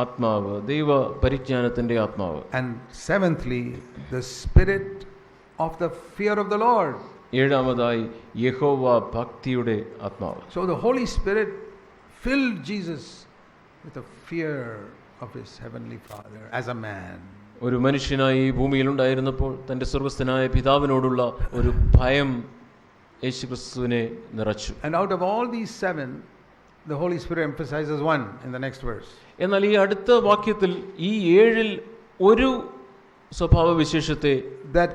ആത്മാവ്, ദൈവ പരിജ്ഞാനത്തിന്റെ ആത്മാവ്. And seventhly, the Spirit of the fear of the Lord. 7-ാമതായി യഹോവ ഭക്തിയുടെ ആത്മാവ്. So the Holy Spirit filled Jesus with a fear of his heavenly Father as a man. ഒരു മനുഷ്യനായി ഭൂമിയിൽ ഉണ്ടായിരുന്നപ്പോൾ തന്റെ സ്വർഗ്ഗസ്ഥനായ പിതാവിനോടുള്ള ഒരു ഭയം യേശുക്രിസ്തുവിനെ നിറച്ചു. And out of all these 7, the Holy Spirit emphasizes one in the next verse. എന്നാൽ ഈ അടുത്ത വാക്യത്തിൽ ഈ 7-ൽ ഒരു സ്വഭാവ വിശേഷത്തെ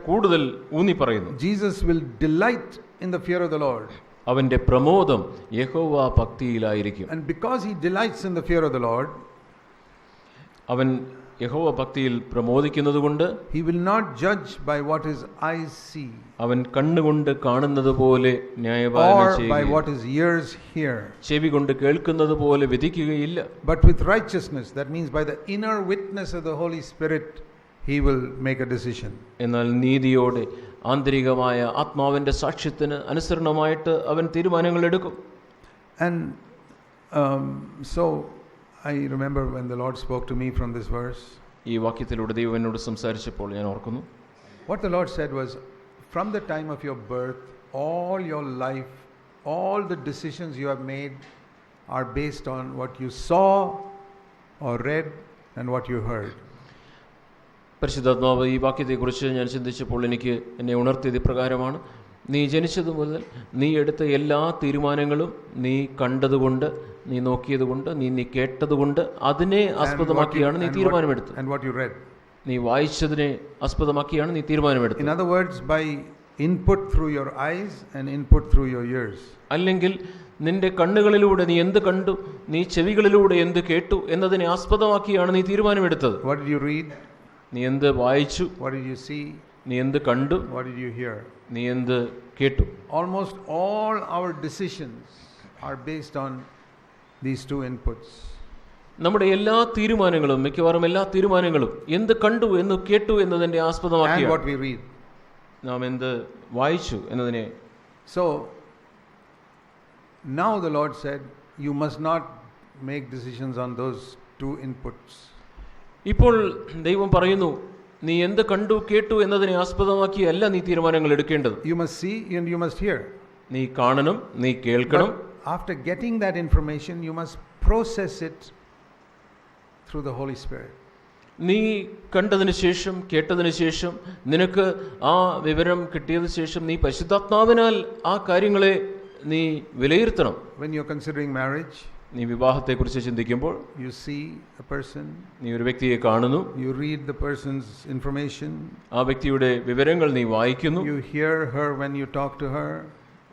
കൂടുതൽ ഊന്നി പറയുന്നു. Jesus will delight in the fear of the Lord. അവന്റെ പ്രമോദം യഹോവ ഭക്തിയിലായിരിക്കും. And because he delights in the fear of the Lord, അവൻ യഹോവ ഭക്തിയിൽ പ്രമോദിക്കുന്നതുകൊണ്ട് he will not judge by what his eyes see, അവൻ കണ്ണുകൊണ്ട് കാണുന്നത് പോലെ ന്യായപാലനം ചെയ്യുകയില്ല, or by what his ears hear, ചെവി കൊണ്ട് കേൾക്കുന്നത് പോലെ വിധിക്കുകയില്ല. But with righteousness, that means by the inner witness of the Holy Spirit, he will make a decision. എന്നാൽ നീതിയോടെ ആന്തരികമായ ആത്മാവിന്റെ സാക്ഷ്യത്തിന് അനുസരണമായിട്ട് അവൻ തീരുമാനങ്ങൾ എടുക്കും. And so I remember when the Lord spoke to me from this verse. ഈ വാക്യത്തിലൂടെ ദൈവം എന്നോട് സംസാരിച്ചപ്പോൾ ഞാൻ ഓർക്കുന്നു. What the Lord said was, from the time of your birth, all your life, all the decisions you have made are based on what you saw or read and what you heard. പരിശുദ്ധാത്മാവ് ഈ വാക്യത്തെക്കുറിച്ച് ഞാൻ ചിന്തിച്ചപ്പോൾ എന്നെ ഉണർത്തിയത് ഇപ്രകാരമാണ്: നീ ജനിച്ചതു മുതൽ നീ എടുത്ത എല്ലാ തീരുമാനങ്ങളും നീ കണ്ടതുകൊണ്ട്, നീ നോക്കിയതുകൊണ്ട്, നീ കേട്ടതുകൊണ്ട് അതിനെ ആസ്പദമാക്കിയാണ് നീ തീരുമാനമെടുത്തത്. And what you read. നീ വായിച്ചതിനെ ആസ്പദമാക്കിയാണ് നീ തീരുമാനമെടുത്തത്. In other words, by input through your eyes and input through your ears. അല്ലെങ്കിൽ നിന്റെ കണ്ണുകളിലൂടെ നീ എന്ത് കണ്ടു, നീ ചെവികളിലൂടെ എന്ത് കേട്ടു എന്നതിനെ ആസ്പദമാക്കിയാണ് നീ തീരുമാനമെടുത്തത്. What did you read? നീ എന്ത് വായിച്ചു? What did you see? നീ എന്ത് കണ്ടു? What did you hear? നീ എന്ത് കേട്ടു? Almost all our decisions are based on these two inputs. നമ്മുടെ എല്ലാ തീരുമാനങ്ങളും, മിക്കവാറും എല്ലാ തീരുമാനങ്ങളും എന്ത് കണ്ടു, എന്ന് കേട്ടു എന്നതിന്റെ And ആസ്പദമാക്കിയാണ്. what we read. നാം എന്ത് വായിച്ചു എന്നതിനെ. So now the Lord said, you must not make decisions on those two inputs. ഇപ്പോൾ ദൈവം പറയുന്നു, നീ എന്ത് കണ്ടു കേട്ടു എന്നതിനെ ആസ്പദമാക്കിയല്ല നീ തീരുമാനങ്ങൾ എടുക്കേണ്ടത്. You must see and you must hear. നീ കാണണം, നീ കേൾക്കണം. But after getting that information, you must process it through the Holy Spirit. നീ കണ്ടതിന് ശേഷം, കേട്ടതിന് ശേഷം, നിനക്ക് ആ വിവരം കിട്ടിയതിനു ശേഷം നീ പരിശുദ്ധാത്മാവിനാൽ ആ കാര്യങ്ങളെ നീ വിലയിരുത്തണം. When you're considering marriage, നീ വിവാഹത്തെക്കുറിച്ച് ചിന്തിക്കുമ്പോൾ you see a person, നീ ഒരു വ്യക്തിയെ കാണുന്നു, you read the person's information, ആ വ്യക്തിയുടെ വിവരങ്ങൾ നീ വായിക്കുന്നു, you hear her when you talk to her,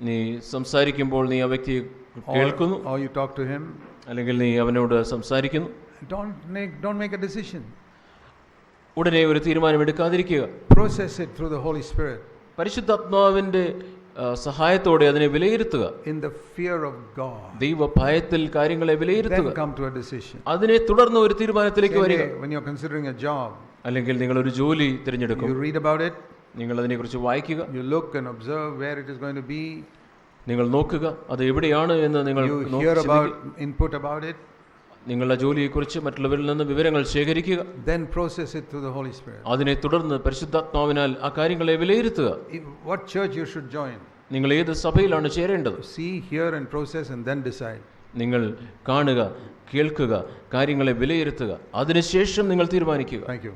നീ സംസാരിക്കുമ്പോൾ നീ ആ വ്യക്തിയെ കേൾക്കുന്നു, or you talk to him. അല്ലെങ്കിൽ നീ അവനോട് സംസാരിക്കുന്നു. Don't make a decision. ഉടനെ ഒരു തീരുമാനം എടുക്കാതിരിക്കുക. Process it through the Holy Spirit. പരിശുദ്ധാത്മാവിന്റെ സഹായത്തോടെ അതിനെ വിലയിരുത്തുക. In the fear of God. ദൈവഭയത്തിൽ കാര്യങ്ങളെ വിലയിരുത്തുക. Then come to a decision. അതിനെ തുടർന്ന് ഒരു തീരുമാനത്തിലേക്ക് വരിക. When you're considering a job, അല്ലെങ്കിൽ നിങ്ങൾ ഒരു ജോലി തിരഞ്ഞെടുക്കും, you read about it, നിങ്ങൾ അതിനെക്കുറിച്ച് വായിക്കുക, you look and observe where it is going to be, നിങ്ങൾ നോക്കുക അത് എവിടെയാണ് എന്ന് നിങ്ങൾ you hear about input about it, നിങ്ങളുടെ ജോലിയെക്കുറിച്ച് മറ്റുള്ളവരിൽ നിന്ന് വിവരങ്ങൾ ശേഖരിക്കുക. then process it through the Holy Spirit. അതിനെ തുടർന്ന് പരിശുദ്ധാത്മാവിനാൽ ആ കാര്യങ്ങളെ വിലയിരുത്തുക. What church you should join, നിങ്ങൾ ഏത് സഭയിലാണ് ചേരേണ്ടത്, see, hear and process and then decide. നിങ്ങൾ കാണുക, കേൾക്കുക, കാര്യങ്ങളെ വിലയിരുത്തുക, അതിനുശേഷം നിങ്ങൾ തീരുമാനിക്കുക. Thank you.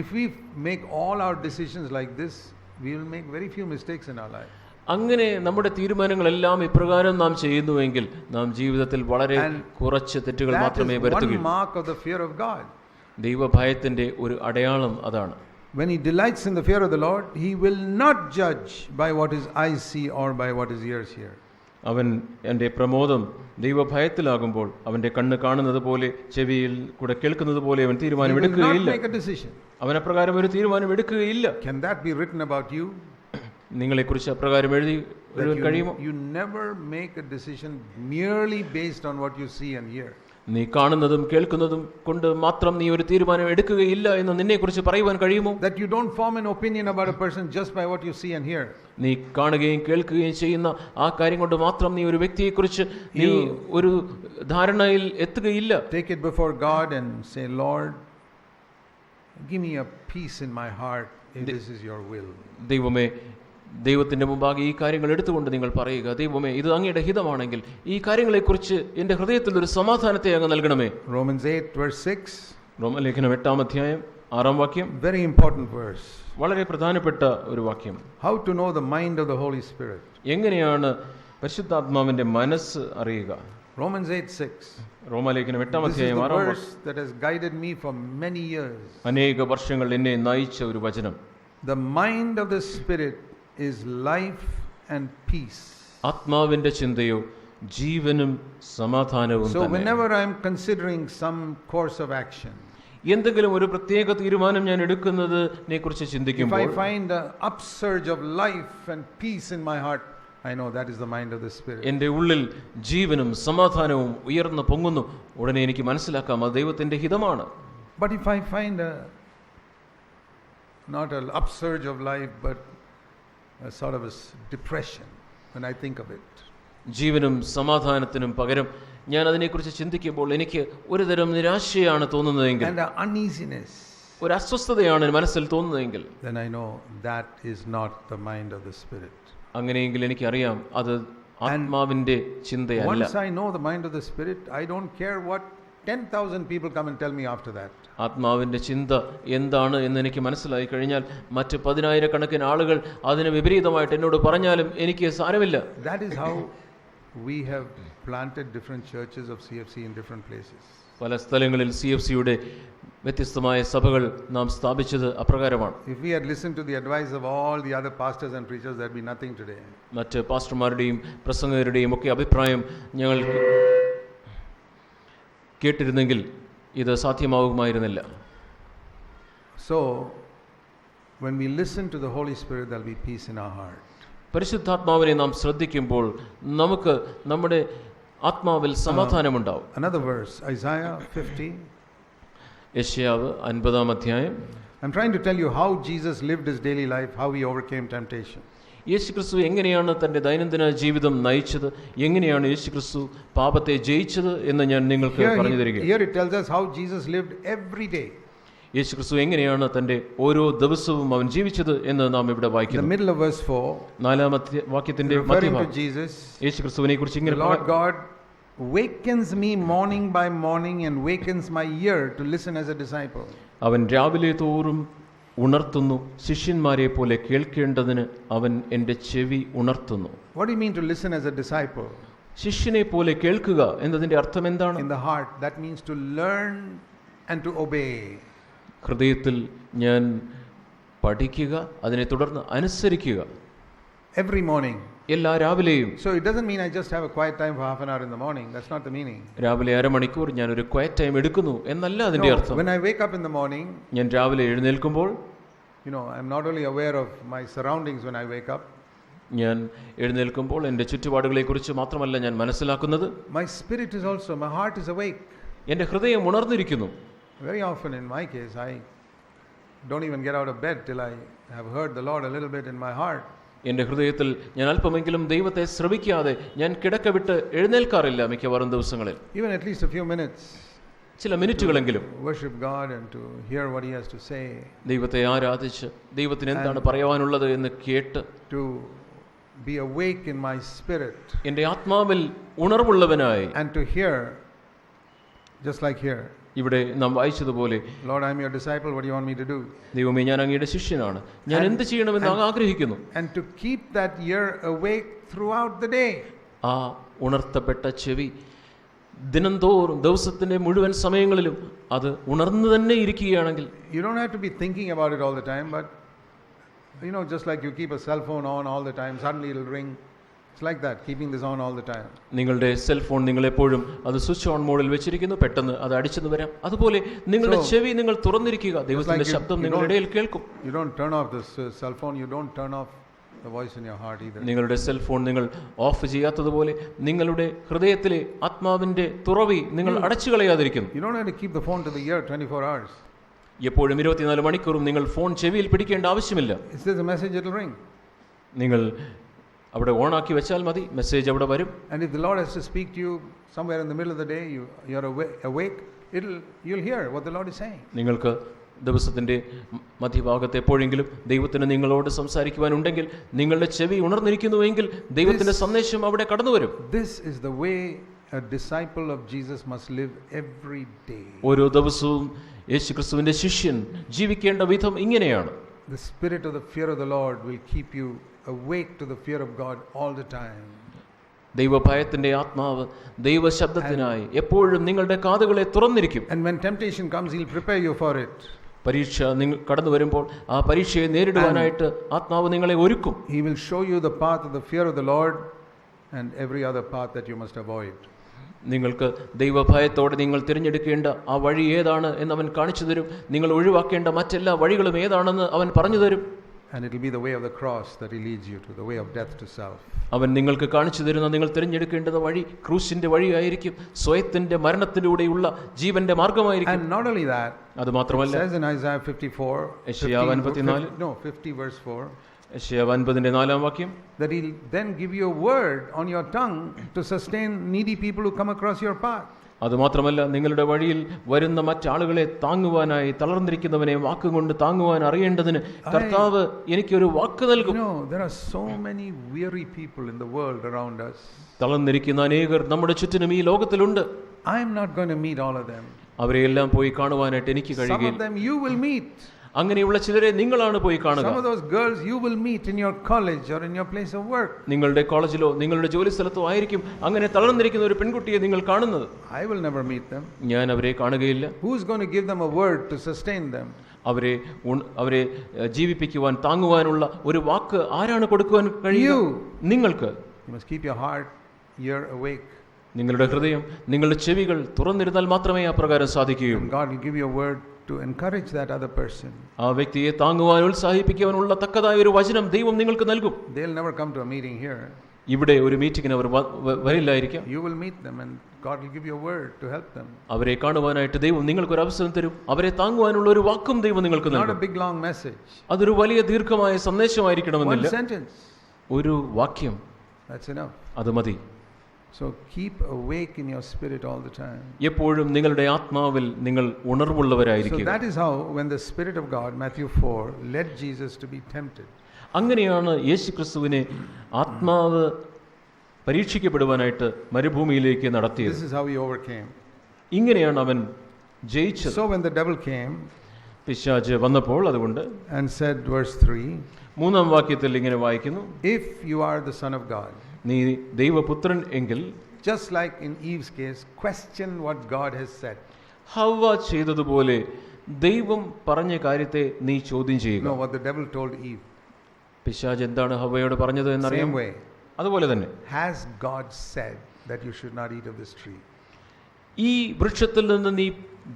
If we make all our decisions like this, we will make very few mistakes in our life. അങ്ങനെ നമ്മുടെ തീരുമാനങ്ങളെല്ലാം ഇപ്രകാരം നാം ചെയ്യുന്നുവെങ്കിൽ നാം ജീവിതത്തിൽ വളരെ കുറച്ച് തെറ്റുകൾ മാത്രമേ വരുത്തുകയുള്ളൂ. One mark of the fear of God. ദൈവഭയത്തിന്റെ ഒരു അടയാളം അതാണ്. When he delights in the fear of the Lord, he will not judge by what his eyes see or by what his ears hear. അവൻ എൻ്റെ പ്രമോദം ദൈവഭയത്തിലാകുമ്പോൾ അവൻ്റെ കണ്ണ് കാണുന്നത് പോലെ, ചെവിയിൽ കൂടെ കേൾക്കുന്നത് പോലെ അവൻ തീരുമാനമെടുക്കുകയില്ല. അവൻ അപ്രകാരം ഒരു തീരുമാനം എടുക്കുകയില്ല. Can that be written about you? നിങ്ങളെക്കുറിച്ച് അപ്രകാരം എഴുതി കഴിയുമോ? You never make a decision merely based on what you see and hear. നീ കാണുന്നതും കേൾക്കുന്നതും കൊണ്ട് മാത്രം നീ ഒരു തീരുമാനം എടുക്കുകയില്ല എന്ന് നിന്നെക്കുറിച്ച് പറയുവാൻ കഴിയുമോ? That you don't form an opinion about a person just by what you see and hear. നീ കാണുകയും കേൾക്കുകയും ചെയ്യുന്ന ആ കാര്യം കൊണ്ട് മാത്രം നീ ഒരു വ്യക്തിയെക്കുറിച്ച് നീ ഒരു ധാരണയിൽ എത്തുകയില്ല. Take it before God and say, Lord, give me a peace in my heart if this is your will. ദൈവമേ, ദൈവത്തിന്റെ മുമ്പാകെ ഈ കാര്യങ്ങൾ എടുത്തുകൊണ്ട് നിങ്ങൾ പറയുക, ദൈവമേ, ഇത് അങ്ങയുടെ ഹിതമാണെങ്കിൽ ഈ കാര്യങ്ങളെക്കുറിച്ച് എൻ്റെ ഹൃദയത്തിൽ ഒരു സമാധാനത്തെ അങ്ങ് നൽകണമേ. Romans 8:6. റോമലേഖനം 8:6. Very important verse. വളരെ പ്രധാനപ്പെട്ട ഒരു വാക്യം. How to know the mind of the Holy Spirit. എങ്ങനെയാണ് പരിശുദ്ധാത്മാവിന്റെ മനസ്സ് അറിയുക? Romans 8:6. റോമലേഖനം 8:6. This is the verse that has guided me for many years. അനേക വർഷങ്ങൾ എന്നെ നയിച്ച ഒരു വചനം. The mind of the Spirit is life and peace. ആത്മാവിന്റെ ചിന്തയോ ജീവനും സമാധാനവും So തന്നെ. whenever I am considering some course of action, എന്തെങ്കിലും ഒരു പ്രത്യേക തീരുമാനം ഞാൻ എടുക്കുന്നതിനെ കുറിച്ച് ചിന്തിക്കുമ്പോൾ, if I find an upsurge of life and peace in my heart, I know that is the mind of the Spirit. എൻ്റെ ഉള്ളിൽ ജീവനും സമാധാനവും ഉയർന്നു പൊങ്ങുന്നു, ഉടനെ എനിക്ക് മനസ്സിലാക്കാം അത് ദൈവത്തിന്റെ ഹിതമാണ്. But if I find not an upsurge of life but a sort of a depression when I think of it, ജീവനും സമാധാനത്തിനും പകരം ഞാൻ അതിനെക്കുറിച്ച് ചിന്തിക്കുമ്പോൾ എനിക്ക് ഒരുതരം നിരാശയാണ് തോന്നുന്നതെങ്കിൽ, and uneasiness, ഒരു അസ്വസ്ഥതയാണ് മനസ്സിൽ തോന്നുന്നതെങ്കിൽ, then I know that is not the mind of the Spirit. അങ്ങനെയെങ്കിൽ എനിക്കറിയാം അത് ആത്മാവിന്റെ ചിന്തയല്ല. Once I know the mind of the Spirit, I don't care what 10,000 people come and tell me after that. ആത്മാവിന്റെ ചിന്ത എന്താണ് എന്ന് എനിക്ക് മനസ്സിലായി കഴിഞ്ഞാൽ മറ്റ് 10,000 ആളുകൾ അതിന് വിപരീതമായിട്ട് എന്നോട് പറഞ്ഞാലും എനിക്ക് സാരമില്ല. That is how we have planted different churches of CFC in different places. പല സ്ഥലങ്ങളിൽ CFCയുടെ വ്യത്യസ്തമായ സഭകൾ നാം സ്ഥാപിച്ചത് അപ്രകാരമാണ്. If we had listened to the advice of all the other pastors and preachers, there would be nothing today. മറ്റ് പാസ്റ്റർമാരുടെയും പ്രസംഗകരുടെയും ഒക്കെ അഭിപ്രായം ഞങ്ങൾ കേട്ടിരുന്നെങ്കിൽ ഇത് സാധ്യമാകുമായിരുന്നില്ല. So when we listen to the Holy Spirit, there will be peace in our heart. പരിശുദ്ധാത്മാവിനെ നാം ശ്രദ്ധിക്കുമ്പോൾ നമുക്ക് നമ്മുടെ ആത്മാവിൽ സമാധാനമുണ്ടാവും. Another verse, Isaiah 50. യെശയ്യാവ് 50-ാം അധ്യായം. I'm trying to tell you how Jesus lived his daily life, how he overcame temptation. യേശുക്രിസ്തു എങ്ങനെയാണ് തന്റെ ദൈനംദിന ജീവിതം നയിച്ചത്, എങ്ങനെയാണ് യേശുക്രിസ്തു പാപത്തെ ജയിച്ചത് എന്ന് ഞാൻ നിങ്ങൾക്ക് പറഞ്ഞു തരികയാണ്. Here it tells us how Jesus lived every day. യേശുക്രിസ്തു എങ്ങനെയാണ് തന്റെ ഓരോ ദിവസവും അവൻ ജീവിച്ചത് എന്ന് നാം ഇവിടെ വായിക്കുന്നു. The middle of verse 4. 4-ാം വാക്യത്തിന്റെ മധ്യഭാഗം യേശുക്രിസ്തുവിനെ കുറിച്ച് ഇങ്ങനെ Lord God wakens me morning by morning and wakens my ear to listen as a disciple. അവൻ രാവിലെ തോറും ഉണർത്തുന്നു, ശിഷ്യന്മാരെ പോലെ കേൾക്കേണ്ടതിന് അവൻ എൻ്റെ ചെവി ഉണർത്തുന്നു. What do you mean to listen as a disciple? ശിഷ്യനെ പോലെ കേൾക്കുക എന്നതിന്റെ അർത്ഥം എന്താണ്? In the heart, that means to learn and to obey. ഹൃദയത്തിൽ ഞാൻ പഠിക്കുക, അതിനെ തുടർന്ന് അനുസരിക്കുക. Every morning. എല്ലാ രാവിലെയും. So it doesn't mean I just have a quiet time for half an hour in the morning. That's not the meaning. രാവിലെ അരമണിക്കൂർ ഞാൻ ഒരു ക്വയറ്റ് ടൈം എടുക്കുന്നു എന്നല്ല അതിന്റെ അർത്ഥം. When I wake up in the morning, ഞാൻ രാവിലെ എഴുന്നേൽക്കുമ്പോൾ, I'm not only aware of my surroundings when I wake up. ഞാൻ എഴുന്നേൽക്കുമ്പോൾ എൻ്റെ ചുറ്റുപാടുകളെ കുറിച്ച് മാത്രമല്ല ഞാൻ മനസ്സിലാക്കുന്നത്, my spirit is also, my heart is awake. എൻ്റെ ഹൃദയം ഉണർന്നിരിക്കുന്നു. Very often in my case, I don't even get out of bed till I have heard the Lord a little bit in my heart. എൻ്റെ ഹൃദയത്തിൽ ഞാൻ അല്പമെങ്കിലും ദൈവത്തെ ശ്രവിക്കാതെ ഞാൻ കിടക്ക വിട്ട് എഴുന്നേൽക്കാറില്ല മിക്കവാറും ദിവസങ്ങളിൽ. Even at least a few minutes. ചില മിനിറ്റുകളെങ്കിലും worship God and to hear what he has to say. ദൈവത്തെ ആരാധിച്ച് ദൈവത്തിന് എന്താണ് പറയാനുള്ളത് എന്ന് കേട്ട്, to be awake in my spirit. എൻ്റെ ആത്മാവിൽ ഉണർവുള്ളവനായി. And to hear, just like here. ഇവിടെ നാം വായിച്ചതുപോലെ, Lord, I am your disciple, what do you want me to do? ദൈവമേ, ഞാൻ അങ്ങയുടെ ശിഷ്യനാണ്, ഞാൻ എന്ത് ചെയ്യണമെന്ന് അങ്ങ് ആഗ്രഹിക്കുന്നു. And to keep that ear awake throughout the day. ആ ഉണർത്തപ്പെട്ട ചെവി ദിനംതോറും ദിവസത്തിന്റെ മുഴുവൻ സമയങ്ങളിലും അത് ഉണർന്നു തന്നെ ഇരിക്കുകയാണെങ്കിൽ, you don't have to be thinking about it all the time, but just like you keep a cell phone on all the time, suddenly it'll ring. It's like that, keeping this on all the time. നിങ്ങളുടെ cellphone നിങ്ങൾ എപ്പോഴും അത് switch on മോഡിൽ വെച്ചിരിക്കുന്നു, പെട്ടെന്ന് അത് അടിച്ചെന്ന് വരാം. അതുപോലെ നിങ്ങളുടെ ചെവി നിങ്ങൾ തുറന്നിരിക്കുക, ദൈവത്തിന്റെ ശബ്ദം നിങ്ങളുടെ ഇടയിൽ കേൾക്കും. You don't turn off the cell phone, you don't turn off the voice in your heart either. നിങ്ങളുടെ സെൽഫോൺ നിങ്ങൾ ഓഫ് ചെയ്യാത്തതുപോലെ നിങ്ങളുടെ ഹൃദയത്തിലെ ആത്മാവിന്റെ തുറവി നിങ്ങൾ അടച്ചു കളയാതിരിക്കുന്നു. You don't have to keep the phone to the ear 24 hours. എപ്പോഴും 24 മണിക്കൂറും നിങ്ങൾ ഫോൺ ചെവിയിൽ പിടിക്കേണ്ട ആവശ്യമില്ല. If there's a message, it'll ring. നിങ്ങൾ അവിടെ ഓണാക്കി വെച്ചാൽ മതി, മെസ്സേജ് അവിടെ വരും. And if the Lord has to speak to you somewhere in the middle of the day, you're awake, you'll hear what the Lord is saying. നിങ്ങൾക്ക് ദിവസത്തിന്റെ മധ്യഭാഗത്ത് എപ്പോഴെങ്കിലും ദൈവത്തിന് നിങ്ങളോട് സംസാരിക്കുവാനുണ്ടെങ്കിൽ നിങ്ങളുടെ ചെവി ഉണർന്നിരിക്കുന്നുവെങ്കിൽ ദൈവത്തിന്റെ സന്ദേശം അവിടെ കടന്നു വരും. This is the way a disciple of Jesus must live every day. ഓരോ ദിവസവും യേശുക്രിസ്തുവിന്റെ ശിഷ്യൻ ജീവിക്കേണ്ട വിധം ഇങ്ങനെയാണ്. The spirit of the fear of the Lord will keep you awake to the fear of God all the time. ദൈവഭയത്തിന്റെ ആത്മാവ് ദൈവശബ്ദത്തിനായി എപ്പോഴും നിങ്ങളുടെ കാതുകളെ തുറന്നിരിക്കും. And when temptation comes, he'll prepare you for it. പരീക്ഷ നിങ്ങൾ കടന്നു വരുമ്പോൾ ആ പരീക്ഷയെ നേരിടുവാനായിട്ട് ആത്മാവ് നിങ്ങളെ ഒരുക്കും. He will show you the path of the fear of the Lord and every other path that you must avoid. നിങ്ങൾക്ക് ദൈവഭയത്തോടെ നിങ്ങൾ തിരഞ്ഞെടുക്കേണ്ട ആ വഴി ഏതാണ് എന്ന് അവൻ കാണിച്ചു തരും. നിങ്ങൾ ഒഴിവാക്കേണ്ട മറ്റെല്ലാ വഴികളും ഏതാണെന്ന് അവൻ പറഞ്ഞു തരും. And it will be the way of the cross that he leads you to, the way of death to self. അവൻ നിങ്ങൾക്ക് കാണിച്ചു തരുന്ന നിങ്ങൾ തിരഞ്ഞെടുക്കേണ്ടത് വഴി ക്രൂശിന്റെ വഴിയായിരിക്കും, സ്വയത്തിന്റെ മരണത്തിലൂടെയുള്ള ജീവന്റെ മാർഗമായിരിക്കും. And not only that, അത് മാത്രമല്ല, it says in Isaiah 54, യെശയ്യാവ് 54, 50 verse 4, യെശയ്യാവ് 50-ന്റെ 4-ാം വാക്യം, that he'll then give you a word on your tongue to sustain needy people who come across your path. അതുമാത്രമല്ല, നിങ്ങളുടെ വഴിയിൽ വരുന്ന മറ്റാളുകളെ താങ്ങുവാനായി തളർന്നിരിക്കുന്നവനെ വാക്കുകൊണ്ട് താങ്ങുവാൻ അറിയേണ്ടതിന് കർത്താവ് എനിക്കൊരു വാക്ക് നൽകും. There are so many weary people in the world around us. തളർന്നിരിക്കുന്ന അനേകർ നമ്മുടെ ചുറ്റിനും ഈ ലോകത്തിലുണ്ട്. I am not going to meet all of them. അവരെയെല്ലാം പോയി കാണുവാനായിട്ട് എനിക്ക് Some of കഴിയുകയില്ല. them you will meet. അങ്ങനെയുള്ള ചിലരെ നിങ്ങളാണ് പോയി കാണുക. Some of those girls you will meet in your college or in your place of work. നിങ്ങളുടെ കോളേജിലോ നിങ്ങളുടെ ജോലി സ്ഥലത്തോ ആയിരിക്കും അങ്ങനെ തളർന്നിരിക്കുന്ന ഒരു പെൺകുട്ടിയെ നിങ്ങൾ കാണുന്നത്. I will never meet them. ഞാൻ അവരെ കാണുകയില്ല. Who is going to give them a word to sustain them? അവരെ ജീവിപ്പിക്കുവാൻ താങ്ങുവാനുള്ള ഒരു വാക്ക് ആരാണ് കൊടുക്കുവാൻ കഴിയുക? നിങ്ങൾക്ക്. You must keep your heart, ear awake. നിങ്ങളുടെ ഹൃദയം, നിങ്ങളുടെ ചെവികൾ തുറന്നിരുന്നാൽ മാത്രമേ അപ്രകാരം സാധിക്കുകയുള്ളൂ. And God will give you a word to encourage that other person. ആ വ്യക്തിയെ താങ്ങുവാൻ ഉത്സാഹിപ്പിക്കുവാനുള്ള തക്കതായ ഒരു വചനം ദൈവം നിങ്ങൾക്ക് നൽകും. They'll never come to a meeting here. ഇവിടെ ഒരു മീറ്റിംഗിന് അവർ വരില്ലായിരിക്കാം. You will meet them and God will give you a word to help them. അവരെ കാണുവാനായിട്ട് ദൈവം നിങ്ങൾക്ക് ഒരു അവസരം തരും. അവരെ താങ്ങുവാനുള്ള ഒരു വാക്കും ദൈവം നിങ്ങൾക്ക് നൽകും. Not a big long message. അതൊരു വലിയ ദീർഘമായ സന്ദേശമായിരിക്കണമെന്നില്ല. One sentence. ഒരു വാക്യം. That's enough. അത് മതി. So keep awake in your spirit all the time. എപ്പോഴും നിങ്ങളുടെ ആത്മാവിൽ നിങ്ങൾ ഉണർവുള്ളവരായിരിക്കുക. So that is how when the Spirit of God, Matthew 4, led Jesus to be tempted. അങ്ങനെയാണ് യേശുക്രിസ്തുവിനെ ആത്മാവ് പരീക്ഷിക്കപ്പെടുവാനായിട്ട് മരുഭൂമിയിലേക്ക് നടത്തിയത്. This is how he overcame. ഇങ്ങനെയാണ് അവൻ ജയിച്ചത്. So when the devil came, പിശാച് വന്നപ്പോൾ, അതുകൊണ്ട് and said, verse 3, മൂന്നാം വാക്യത്തിൽ ഇങ്ങനെ വായിക്കുന്നു, if you are the Son of God, നീ ദൈവപുത്രൻ എങ്കിൽ, just like in Eve's case, question what God has said. ഹവ്വ ചെയ്തതുപോലെ ദൈവം പറഞ്ഞ കാര്യത്തെ നീ ചോദ്യം ചെയ്യുക. No, what the devil told Eve. പിശാച് എന്താണ് ഹവ്വയോട് പറഞ്ഞത് എന്നറിയാം. Same way. അതുപോലെ തന്നെ, has God said that you should not eat of this tree? ഈ വൃക്ഷത്തിൽ നിന്ന് നീ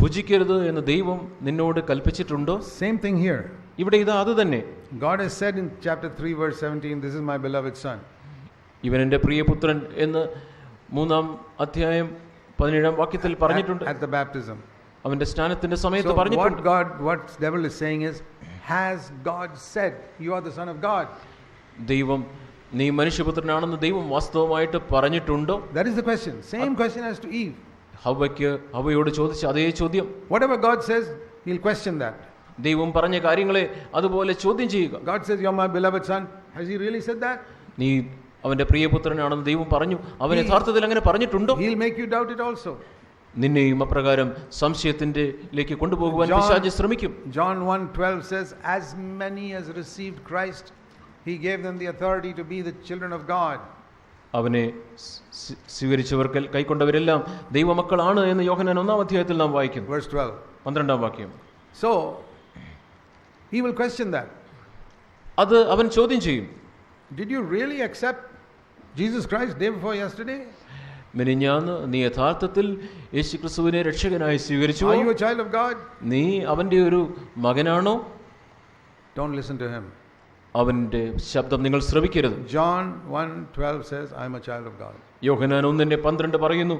ഭുജിക്കരുത് എന്ന് ദൈവം നിന്നോട് കൽപ്പിച്ചിട്ടുണ്ടോ? Same thing here. ഇവിടെ ഇത് അത് തന്നെ. God has said in chapter 3 verse 17, this is my beloved son. ഇവൻ എൻ്റെ പ്രിയപുത്രൻ എന്ന് 3-ാം അധ്യായം 17-ാം വാക്യത്തിൽ പറഞ്ഞിട്ടുണ്ട്. At the baptism. അവന്റെ സ്നാനത്തിന്റെ സമയത്ത് So പറഞ്ഞിട്ടുണ്ട്. what devil is saying is, has God said you are the son of God? ദൈവം നീ മനുഷ്യപുത്രനാണെന്ന് ദൈവം വാസ്തവമായിട്ട് പറഞ്ഞിട്ടുണ്ടോ? That is the question. Same question as to Eve. ഹവ്വയോട് ചോദിച്ച അതേ ചോദ്യം. Whatever God says, he'll question that. ദൈവം പറഞ്ഞ കാര്യങ്ങളെ അതുപോലെ ചോദ്യം ചെയ്യുക. God says you are my beloved son. Has he really said that? നീ അവന്റെ പ്രിയപുത്രനാണെന്ന് ദൈവം പറഞ്ഞു. അവൻ യഥാർത്ഥത്തിൽ അങ്ങനെ പറഞ്ഞിട്ടുണ്ടോ? He'll make you doubt it also. നിന്നെയും അപ്രകാരം സംശയത്തിലേക്ക് കൊണ്ടുപോകുവാൻ പിശാച് ശ്രമിക്കും. John 1:12 says, as many as received Christ, he gave them the authority to be the children of God. അവനെ സ്വീകരിച്ചവർക്ക് കൈക്കൊണ്ടവരെല്ലാം ദൈവമക്കളാണ് എന്ന് യോഹന്നാൻ 1-ാം അധ്യായത്തിൽ നാം വായിക്കുന്നു. Verse 12. 12-ാം വാക്യം. So he will question that. അത് അവൻ ചോദ്യം ചെയ്യും. Did you really accept Jesus Christ day before yesterday? മിനിഞ്ഞാന്ന് നീ യഥാർത്ഥത്തിൽ യേശുക്രിസ്തുവിനെ രക്ഷകനായി സ്വീകരിച്ചുവോ? Are you a child of God? നീ അവന്റെ ഒരു മകനാണോ? Don't listen to him. അവന്റെ ശബ്ദം നിങ്ങൾ ശ്രവിക്കരുത്. John 1:12 says, I am a child of God. യോഹന്നാൻ 1:12 പറയുന്നു,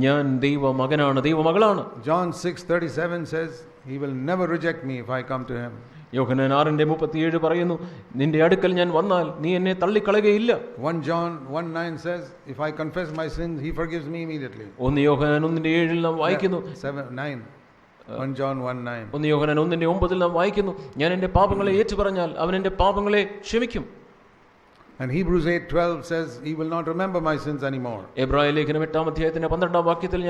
ഞാൻ ദൈവ മകനാണ്, ദൈവ മകളാണ്. John 6:37 says, he will never reject me if I come to him. യോഹന്നാൻ 6:37 പറയുന്നു, നിന്റെ അടുക്കൽ ഞാൻ വന്നാൽ നീ എന്നെ തള്ളിക്കളയുകയില്ല. 1 John 1:9 says, if I confess my sins, he forgives me immediately. 1 യോഹന്നാൻ 1:7 നാം വായിക്കുന്നു. 1 John 1:9. 1 യോഹന്നാൻ 1:9 നാം വായിക്കുന്നു, ഞാൻ എൻ്റെ പാപങ്ങളെ ഏറ്റുപറഞ്ഞാൽ അവൻ എൻ്റെ പാപങ്ങളെ ക്ഷമിക്കും. And Hebrews 8:12 says, he will not remember my sins anymore. എബ്രായ ലേഖനം 8-ാം അധ്യായത്തിന്റെ 12-ാം വാക്യത്തിൽ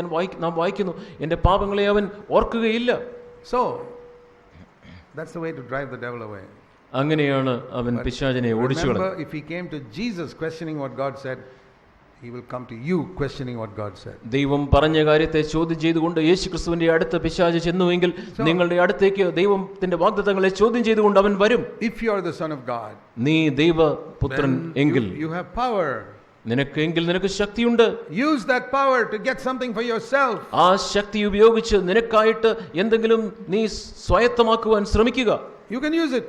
നാം വായിക്കുന്നു, എൻ്റെ പാപങ്ങളെ അവൻ ഓർക്കുകയില്ല. So that's the way to drive the devil away. അങ്ങനെയാണ് അവൻ പിശാചിനെ ഓടിച്ചുകളഞ്ഞത്. Remember, if he came to Jesus questioning what God said, he will come to you questioning what God said. ദൈവം പറഞ്ഞ കാര്യത്തെ ചോദ്യം ചെയ്തുകൊണ്ട് യേശുക്രിസ്തുവിന്റെ അടുത്ത് പിശാച് ചെന്നുവെങ്കിൽ നിങ്ങളുടെ അടുത്തേക്ക് ദൈവത്തിന്റെ വാഗ്ദത്തങ്ങളെ ചോദ്യം ചെയ്തുകൊണ്ട് അവൻ വരും. If you are the son of God, നീ ദൈവപുത്രൻ എങ്കിൽ you have power. നിനക്ക് ശക്തിയുണ്ട്. Use that power to get something for yourself. ആ ശക്തി ഉപയോഗിച്ച് നിനക്കായിട്ട് എന്തെങ്കിലും നീ സ്വായത്തമാക്കുവാൻ ശ്രമിക്കുക. You can use it.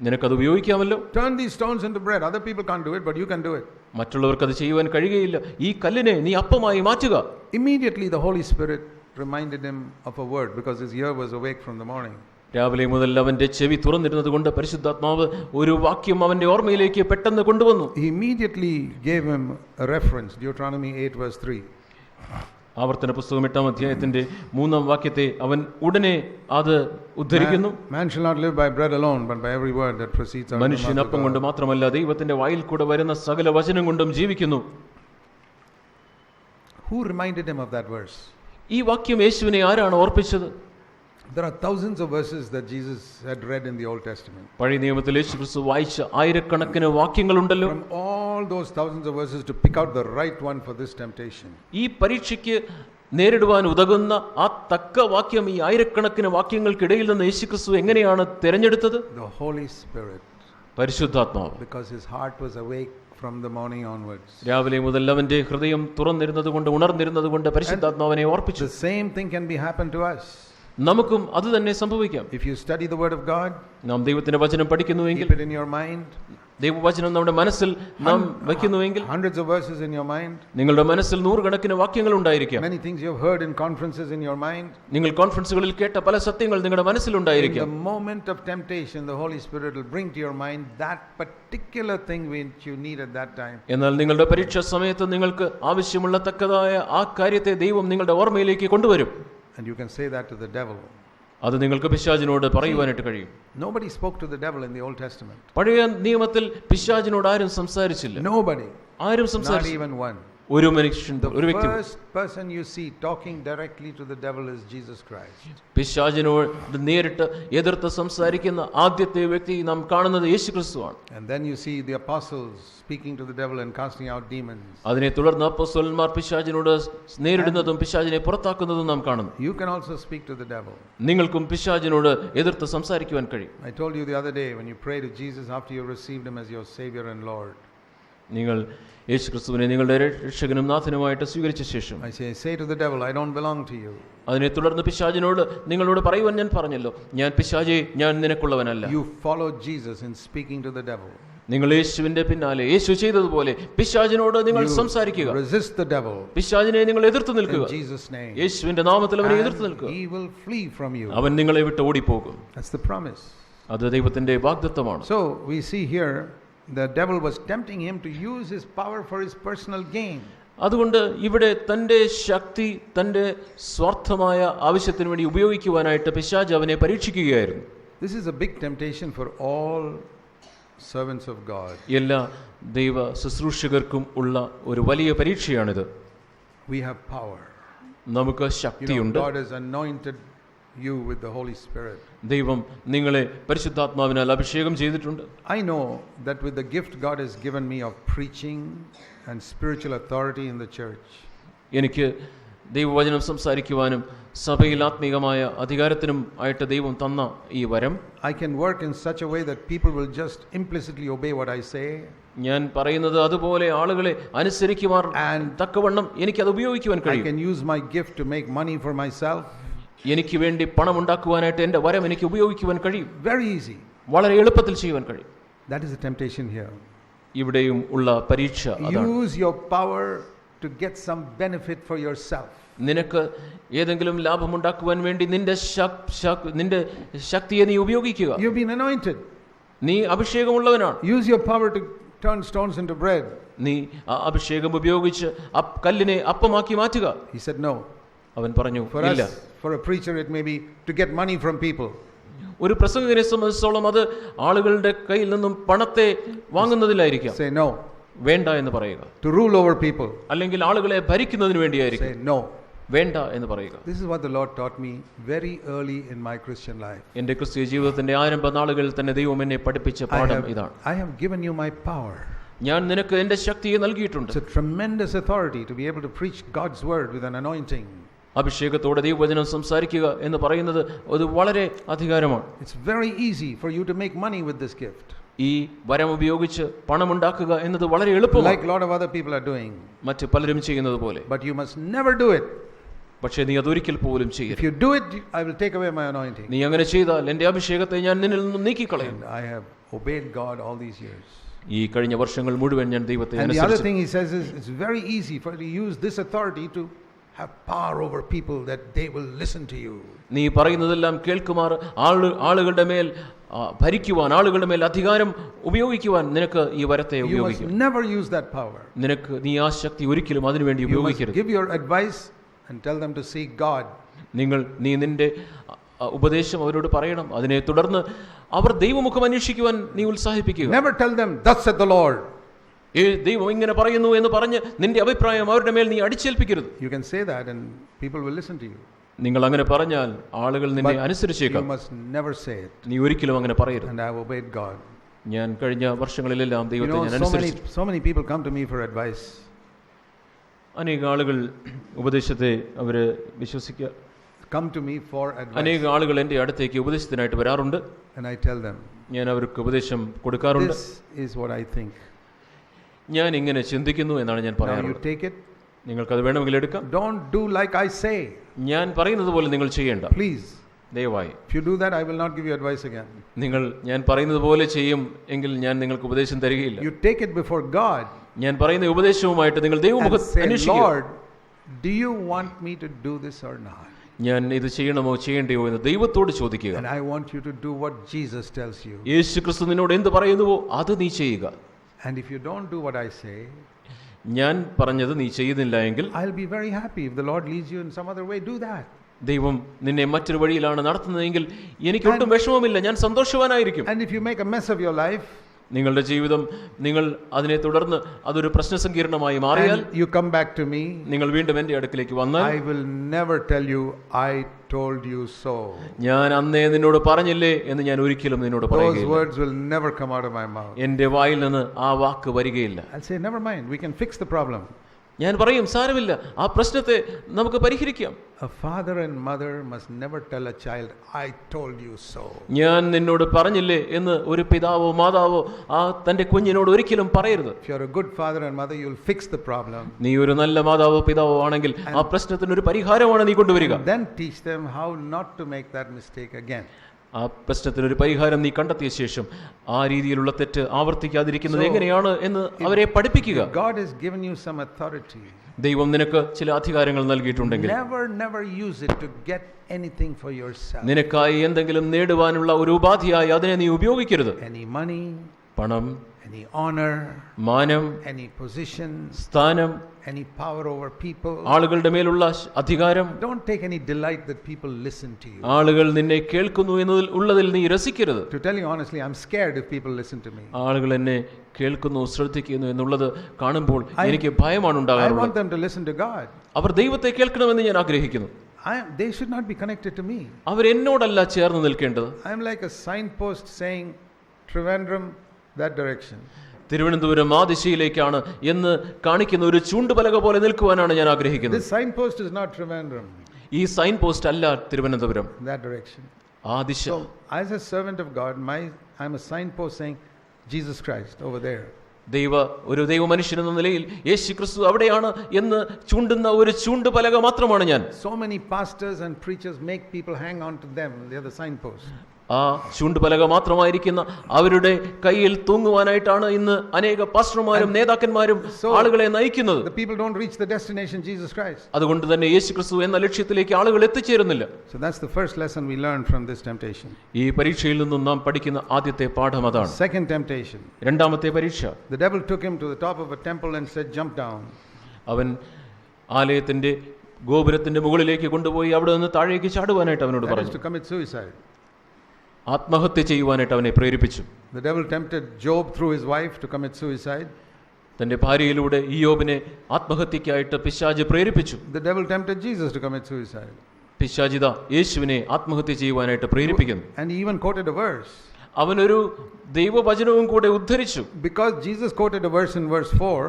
നിനക്കത് ഉപയോഗിക്കാമല്ലോ. Turn these stones into bread. Other people can't do it, but you can do it. മറ്റുള്ളവർക്ക് അത് ചെയ്യുവാൻ കഴിയുകയില്ല. ഈ കല്ലിനെ നീ അപ്പമായി മാറ്റുക. Immediately the Holy Spirit reminded him of a word because his ear was awake from the morning. രാവിലെ മുതൽ അവന്റെ ചെവി തുറന്നിരുന്നത് കൊണ്ട് പരിശുദ്ധാത്മാവ് ഒരു വാക്യം അവന്റെ ഓർമ്മയിലേക്ക് പെട്ടെന്ന് കൊണ്ടുവന്നു. He immediately gave him a reference, Deuteronomy 8 verse 3. ആവർത്തന പുസ്തകം 8-ാം അധ്യായത്തിന്റെ 3-ാം വാക്യത്തെ അവൻ ഉടനെ അത് ഉദ്ധരിക്കുന്നു. Man shall not live by bread alone, but by every word that proceeds out of the mouth of God. മനുഷ്യൻ അപ്പം കൊണ്ട് മാത്രമല്ല ദൈവത്തിന്റെ വായിൽ കൂടെ വരുന്ന സകല വചനം കൊണ്ടും ജീവിക്കുന്നു. Who reminded him of that verse? ഈ വാക്യം യേശുവിനെ ആരാണ് ഓർപ്പിച്ചത്? There are thousands of verses that Jesus had read in the Old Testament. പഴയ നിയമത്തിൽ യേശുക്രിസ്തു വായിച്ച ആയിരക്കണക്കിന് വാക്യങ്ങളുണ്ടല്ലോ. From all those thousands of verses to pick out the right one for this temptation. ഈ പരീക്ഷയ്ക്ക് നേരിടുവാൻ ഉതകുന്ന ആ തക്ക വാക്യം ഈ ആയിരക്കണക്കിന് വാക്യങ്ങൾക്കിടയിൽ നിന്ന് യേശുക്രിസ്തു എങ്ങനെയാണ് തിരഞ്ഞെടുത്തത്? The Holy Spirit. പരിശുദ്ധാത്മാവ്. Because his heart was awake from the morning onwards. രാവിലെ മുതൽ അവന്റെ ഹൃദയം തുറന്നിരുന്നതുകൊണ്ട് ഉണർന്നിരുന്നതുകൊണ്ട് പരിശുദ്ധാത്മാവിനെ ഓർപ്പിച്ചു. The same thing can be happen to us. നമുക്കും അത് തന്നെ സംഭവിക്കാം. If you study the word of God, നാം ദൈവത്തിന്റെ വചനം പഠിക്കുന്നുവെങ്കിൽ, keep it in your mind. ദൈവവചനം നമ്മുടെ മനസ്സിൽ നാം വയ്ക്കുന്നുവെങ്കിൽ, hundreds of verses in your mind. നിങ്ങളുടെ മനസ്സിൽ നൂറുകണക്കിന് വാക്യങ്ങൾ ഉണ്ടായിരിക്കാം. Many things you have heard in conferences in your mind. നിങ്ങൾ കോൺഫറൻസുകളിൽ കേട്ട പല സത്യങ്ങൾ നിങ്ങളുടെ മനസ്സിൽ ഉണ്ടായിരിക്കാം. In the moment of temptation, the Holy Spirit will bring to your mind that particular thing which you need at that time. എന്നാൽ നിങ്ങളുടെ പരീക്ഷ സമയത്ത് നിങ്ങൾക്ക് ആവശ്യമുള്ള തക്കതായ ആ കാര്യത്തെ ദൈവം നിങ്ങളുടെ ഓർമ്മയിലേക്ക് കൊണ്ടുവരും. And you can say that to the devil. അത് നിങ്ങൾക്ക് പിശാചിനോട് പറയുവാനായിട്ട് കഴിയും. Nobody spoke to the devil in the Old Testament. പഴയ നിയമത്തിൽ പിശാചിനോട് ആരും സംസാരിച്ചില്ല. Nobody. ആരും Not സംസാരിച്ചില്ല. even one. ഒരു മനുഷ്യൻ, ഒരു വ്യക്തി. The first person you see talking directly to the devil is Jesus Christ. പിശാചിനോട് നേരിട്ട് എതിർത്ത് സംസാരിക്കുന്ന ആദ്യത്തെ വ്യക്തി നാം കാണുന്നത് യേശുക്രിസ്തുവാണ്. And then you see the apostles speaking to the devil and casting out demons. അതിനെ തുടർന്ന് അപ്പോസ്തലന്മാർ പിശാചിനോട് നേരിടുന്നതും പിശാചിനെ പുറത്താക്കുന്നതും നാം കാണുന്നു. You can also speak to the devil. നിങ്ങൾക്കും പിശാചിനോട് എതിർത്ത് സംസാരിക്കുവാൻ കഴിയും. I told you the other day, when you pray to Jesus after you received him as your Savior and Lord, നിങ്ങൾ യേശുക്രിസ്തുവിനെ നിങ്ങളുടെ രക്ഷകനും നാഥനുമായിട്ട് സ്വീകരിച്ച ശേഷം, I say to the devil, I don't belong to you. അതിനെ തുടർന്ന് പിശാചിനോട് നിങ്ങളോട് പറയുവാൻ ഞാൻ പറഞ്ഞല്ലോ, ഞാൻ പിശാചേ, ഞാൻ നിനക്കുള്ളവനല്ല. You follow Jesus in speaking to the devil. നിങ്ങൾ യേശുവിന്റെ പിന്നാലെ യേശു ചെയ്തതുപോലെ പിശാചിനോട് നിങ്ങൾ സംസാരിക്കുക. Resist the devil. പിശാചിനെ നിങ്ങൾ എതിർത്ത് നിൽക്കുക. In Jesus' name. യേശുവിന്റെ നാമത്തിൽ അവനെ എതിർത്ത് നിൽക്കുക. He will flee from you. അവൻ നിങ്ങളെ വിട്ട് ഓടിപ്പോകും. That's the promise. അത് ദൈവത്തിന്റെ വാഗ്ദത്തമാണ്. So we see here the devil was tempting him to use his power for his personal gain. അതുകൊണ്ട് ഇവിടെ തന്റെ ശക്തി തന്റെ സ്വാർത്ഥമായ ആവശ്യത്തിന് വേണ്ടി ഉപയോഗിക്കുവാനായിട്ട് പിശാച് അവനെ പരീക്ഷിക്കുകയായിരുന്നു. This is a big temptation for all servants of God. എല്ലാ ദൈവ ശുശ്രൂഷകർക്കും ഉള്ള ഒരു വലിയ പരീക്ഷയാണിത്. We have power. നമുക്ക് ശക്തിയുണ്ട്. God has anointed you with the Holy Spirit. ദൈവം നിങ്ങളെ പരിശുദ്ധാത്മാവിനാൽ അഭിഷേകം ചെയ്തിട്ടുണ്ട്. I know that with the gift God has given me of preaching and spiritual authority in the church, എനിക്ക് ദൈവവചനം സംസാരിക്കുവാനും സഭയിൽ ആത്മീകമായ അധികാരത്തിനും ആയിട്ട് ദൈവം തന്ന ഈ വരം, I can work in such a way that people will just implicitly obey what I say. ഞാൻ പറയുന്നത് അതുപോലെ ആളുകളെ അനുസരിക്കുവാൻ തക്കവണ്ണം എനിക്കത് ഉപയോഗിക്കുവാൻ I കഴിയും. can use my gift to make money for myself. എനിക്ക് വേണ്ടി പണം ഉണ്ടാക്കുവാനായിട്ട് എൻ്റെ വരം എനിക്ക് ഉപയോഗിക്കുവാൻ കഴിയും. Very easy. വളരെ എളുപ്പത്തിൽ ചെയ്യുവാൻ കഴിയും. That is the temptation here. ഇവിടെയും ഉള്ള പരീക്ഷ അതാണ്. Use your power to get some benefit for yourself. നിനക്ക് ഏതെങ്കിലും ലാഭമുണ്ടാക്കുവാൻ വേണ്ടി നിന്റെ ശക്തിയെ നീ ഉപയോഗിക്കുക. You've been anointed. നീ അഭിഷേകമുള്ളവനാണ്. Use your power to turn stones into bread. നീ അഭിഷേകം ഉപയോഗിച്ച് കല്ലിനെ അപ്പമാക്കി മാറ്റുക. He said no. അവൻ പറഞ്ഞു ഇല്ല. For a preacher it may be to get money from people. ഒരു പ്രസംഗകനെ സംബന്ധിച്ചോളം അത് ആളുകളുടെ കയ്യിൽ നിന്നും പണത്തെ വാങ്ങുന്നതിലായിരിക്കാം. Say no. വേണ്ട എന്ന് പറയുക. To rule over people. അല്ലെങ്കിൽ ആളുകളെ ഭരിക്കുന്നതിന് വേണ്ടിയായിരിക്കും. Say no. വേണ്ട എന്ന് പറയുക. This is what the Lord taught me very early in my Christian life. എൻ്റെ ക്രിസ്തീയ ജീവിതത്തിന്റെ ആരംഭ നാളുകളിൽ തന്നെ ദൈവം എന്നെ പഠിപ്പിച്ച പാഠം ഇതാണ്. I have given you my power. ഞാൻ നിനക്ക് എൻ്റെ ശക്തിയെ നൽകിയിട്ടുണ്ട്. It's a tremendous authority to be able to preach God's word with an anointing. അഭിഷേകത്തോടെ ദൈവവചനം സംസാരിക്കുക എന്ന് പറയുന്നത് അത് വളരെ അധികാരമാണ്. It's very easy for you to make money with this gift. ഈ വരം ഉപയോഗിച്ച് പണമുണ്ടാക്കുക എന്നത് വളരെ എളുപ്പമാണ്. Like a lot of other people are doing. മറ്റ് പലരും ചെയ്യുന്നത് പോലെ. But you must never do it. പക്ഷേ നീ അതൊരിക്കൽ പോലും ചെയ്യരുത്. If you do it, I will take away my anointing. നീ അങ്ങനെ ചെയ്താൽ എൻ്റെ അഭിഷേകത്തെ ഞാൻ നിന്നിൽ നിന്നും നീക്കിക്കളയും. I have obeyed God all these years. ഈ കഴിഞ്ഞ വർഷങ്ങൾ മുഴുവൻ ഞാൻ ദൈവത്തെ അനുസരിച്ചു. And the other thing he says is it's very easy for you to use this authority to have power over people that they will listen to you. നീ പറയുന്നതെല്ലാം കേൾക്കുമാർ ആളുകളുടെ മേൽ ഭരിക്കുവാൻ, ആളുകളുടെ മേൽ അധികാരം ഉപയോഗിക്കുവാൻ നിനക്ക് ഈ വരത്തെ ഉപയോഗിക്കാം. You must never use that power. നിനക്ക് നീ ആ ശക്തി ഒരിക്കലും അതിനുവേണ്ടി ഉപയോഗിക്കരുത്. Give your advice and tell them to seek God. നീ നിന്റെ ഉപദേശം അവരോട് പറയണം. അതിനെ തുടർന്ന് അവർ ദൈവമുഖം അന്വേഷിക്കുവാൻ നീ ഉത്സാഹിപ്പിക്കുക. Never tell them thus said the Lord. ദൈവം ഇങ്ങനെ പറയുന്നു എന്ന് പറഞ്ഞ് നിന്റെ അഭിപ്രായം അവരുടെ മേൽ നീ അടിച്ചേൽപ്പിക്കരുത്. You can say that and people will listen to you. നിങ്ങൾ അങ്ങനെ പറഞ്ഞാൽ ആളുകൾ നിന്നെ അനുസരിച്ചേക്കാം. You must never say it. നീ ഒരിക്കലും അങ്ങനെ പറയരുത്. And I have obeyed God. ഞാൻ കഴിഞ്ഞ വർഷങ്ങളിലെല്ലാം ദൈവത്തെ ഞാൻ അനുസരിച്ചു. So many people come to me for advice. അനേക ആളുകൾ ഉപദേശത്തെ അവര് come to me for advice. അനേക ആളുകൾ എൻ്റെ അടുത്തേക്ക് ഉപദേശത്തിനായിട്ട് വരാറുണ്ട്. And I tell them, ഞാൻ അവർക്ക് ഉപദേശം കൊടുക്കാറുണ്ട്. This is what I think. ഞാൻ ഇങ്ങനെ ചിന്തിക്കുന്നു എന്നാണ് ഞാൻ പറയാറുള്ളത്. You take it. നിങ്ങൾക്കത് വേണമെങ്കിൽ എടുക്കാം. Don't do like I say. ഞാൻ പറയുന്നത് പോലെ നിങ്ങൾ ചെയ്യേണ്ട. Please. ദയവായി. If you do that, I will not give you advice again. നിങ്ങൾ ഞാൻ പറയുന്നത് പോലെ ചെയ്യും എങ്കിൽ ഞാൻ നിങ്ങൾക്ക് ഉപദേശം തരികയില്ല. You take it before God. ഞാൻ പറയുന്ന ഉപദേശവുമായിട്ട് നിങ്ങൾ ദൈവമുഖത്ത് അന്വേഷിക്കുക. Lord, do you want me to do this or not? ഞാൻ ഇത് ചെയ്യണമോ ചെയ്യേണ്ടയോ എന്ന് ദൈവത്തോട് ചോദിക്കുക. And I want you to do what Jesus tells you. യേശുക്രിസ്തു നിന്നോട് എന്ത് പറയുന്നുവോ അത് നീ ചെയ്യുക. And if you don't do what I say, ഞാൻ പറഞ്ഞത് നീ ചെയ്യുന്നില്ല എങ്കിൽ I'll be very happy. If the Lord leads you in some other way, do that. ദൈവം നിന്നെ മറ്റൊരു വഴിയിലാണ് നടത്തുന്നതെങ്കിൽ എനിക്ക് ഒട്ടും വിഷമമില്ല, ഞാൻ സന്തോഷവാനായിരിക്കും. And if you make a mess of your life, നിങ്ങളുടെ ജീവിതം നിങ്ങൾ അതിനെ തുടർന്ന് അതൊരു പ്രശ്നസങ്കീർണമായി മാറിയാൽ, you come back to me, നിങ്ങൾ വീണ്ടും എൻ്റെ അടുക്കിലേക്ക് വന്നാൽ, I will never tell you I told you so. ഞാൻ അന്നേ നിന്നോട് പറഞ്ഞില്ലേ എന്ന് ഞാൻ ഒരിക്കലും നിന്നോട് പറയുകയില്ല. Those words will never come out of my mouth. എൻ്റെ വായിൽ നിന്ന് ആ വാക്ക് വരികയില്ല. I'll say, never mind, we can fix the problem. ഞാൻ പറയും, സാരമില്ല, ആ പ്രശ്നത്തെ നമുക്ക് പരിഹരിക്കാം. A father and mother must never tell a child, I told you so. ഞാൻ നിന്നോട് പറഞ്ഞില്ലേ എന്ന് ഒരു പിതാവോ മാതാവോ ആ തന്റെ കുഞ്ഞിനോട് ഒരിക്കലും പറയരുത്. If you're a good father and mother, you'll fix the problem. നീ ഒരു നല്ല മാതാവോ പിതാവോ ആണെങ്കിൽ ആ പ്രശ്നത്തിന് ഒരു പരിഹാരമാണ് നീ കൊണ്ടുവരിക. Then teach them how not to make that mistake again. ആ പ്രശ്നത്തിനൊരു പരിഹാരം നീ കണ്ടെത്തിയ ശേഷം ആ രീതിയിലുള്ള തെറ്റ് ആവർത്തിക്കാതിരിക്കുന്നത് എങ്ങനെയാണ് എന്ന് അവരെ പഠിപ്പിക്കുക. God has given you some authority. ദൈവം നിനക്ക് ചില അധികാരങ്ങൾ നൽകിയിട്ടുണ്ടെങ്കിൽ never use it to get anything for yourself. നിനക്കായി എന്തെങ്കിലും നേടുവാനുള്ള ഒരു ഉപാധിയായി അതിനെ നീ ഉപയോഗിക്കരുത്. Any money, പണം, any honor, മാനം, any position, സ്ഥാനം, any power over people, ആളുകളുടെ മേലുള്ള അധികാരം. Don't take any delight that people listen to you. ആളുകൾ നിന്നെ കേൾക്കുന്നു എന്നതിൽ ഉള്ളതിൽ നീ രസിക്കരുത്. To tell you honestly, I'm scared if people listen to me. ആളുകൾ എന്നെ കേൾക്കുന്നു ശ്രദ്ധിക്കുന്നു എന്നുള്ളത് കാണുമ്പോൾ എനിക്ക് ഭയമാണ് ഉണ്ടാകാറുള്ളത്. I want them to listen to God. അവർ ദൈവത്തെ കേൾക്കണമെന്ന് ഞാൻ ആഗ്രഹിക്കുന്നു. They should not be connected to me. അവർ എന്നോടല്ല ചേർന്ന് നിൽക്കേണ്ടത്. I'm like a signpost saying Trivandrum that direction. Thiruvananthapuram ആ ദിശയിലേക്കാണ് എന്ന് കാണിക്കുന്ന ഒരു ചൂണ്ടുപലക പോലെ നിൽക്കുവാനാണ് ഞാൻ ആഗ്രഹിക്കുന്നത്. This signpost is not Trivandrum. ഈ സൈൻ പോസ്റ്റ് അല്ല തിരുവനന്തപുരം. That direction. ആ ദിശ. So as a servant of God, I'm a signpost saying Jesus Christ over there. ഒരു ദൈവ മനുഷ്യൻ എന്ന നിലയിൽ യേശു ക്രിസ്തു അവിടെയാണ് എന്ന് ചൂണ്ടുന്ന ഒരു ചൂണ്ടുപലക മാത്രമാണ് ഞാൻ. So many pastors and preachers make people hang on to them. They are the signpost. ആ ചൂണ്ടുപലക മാത്രമായിരിക്കുന്ന അവരുടെ കയ്യിൽ തൂങ്ങുവാനായിട്ടാണ് ഇന്ന് അനേക പാസ്റ്റർമാരും നേതാക്കന്മാരും ആളുകളെ നയിക്കുന്നത്. The people don't reach the destination Jesus Christ. അതുകൊണ്ട് തന്നെ യേശു ക്രിസ്തു എന്ന ലക്ഷ്യത്തിലേക്ക് ആളുകൾ എത്തിച്ചേരുന്നില്ല. So that's the first lesson we learned from this temptation. ഈ പരീക്ഷയിൽ നിന്നും നാം പഠിക്കുന്ന ആദ്യത്തെ പാഠം അതാണ്. Second temptation. രണ്ടാമത്തെ പരീക്ഷ. The devil took him to the top of a temple and said, jump down. അവൻ ആലയത്തിന്റെ ഗോപുരത്തിന്റെ മുകളിലേക്ക് കൊണ്ടുപോയി അവിടെ നിന്ന് താഴേക്ക് ചാടുവാനായിട്ട് അവനോട് പറഞ്ഞു. To commit suicide. ആത്മഹത്യ ചെയ്യുവാനായിട്ട് അവനെ പ്രേരിപ്പിച്ചു. The devil tempted Job through his wife to commit suicide. തന്റെ ഭാര്യയിലൂടെ ഇയ്യോബിനെ ആത്മഹത്യക്കായിട്ട് പിശാച് പ്രേരിപ്പിച്ചു. The devil tempted Jesus to commit suicide. പിശാചിത യേശുവിനെ ആത്മഹത്യ ചെയ്യുവാനായിട്ട് പ്രേരിപ്പിക്കുന്നു. And he even quoted a verse. അവനൊരു ദൈവവചനവും കൂടെ ഉദ്ധരിച്ചു. Because Jesus quoted a verse in verse 4.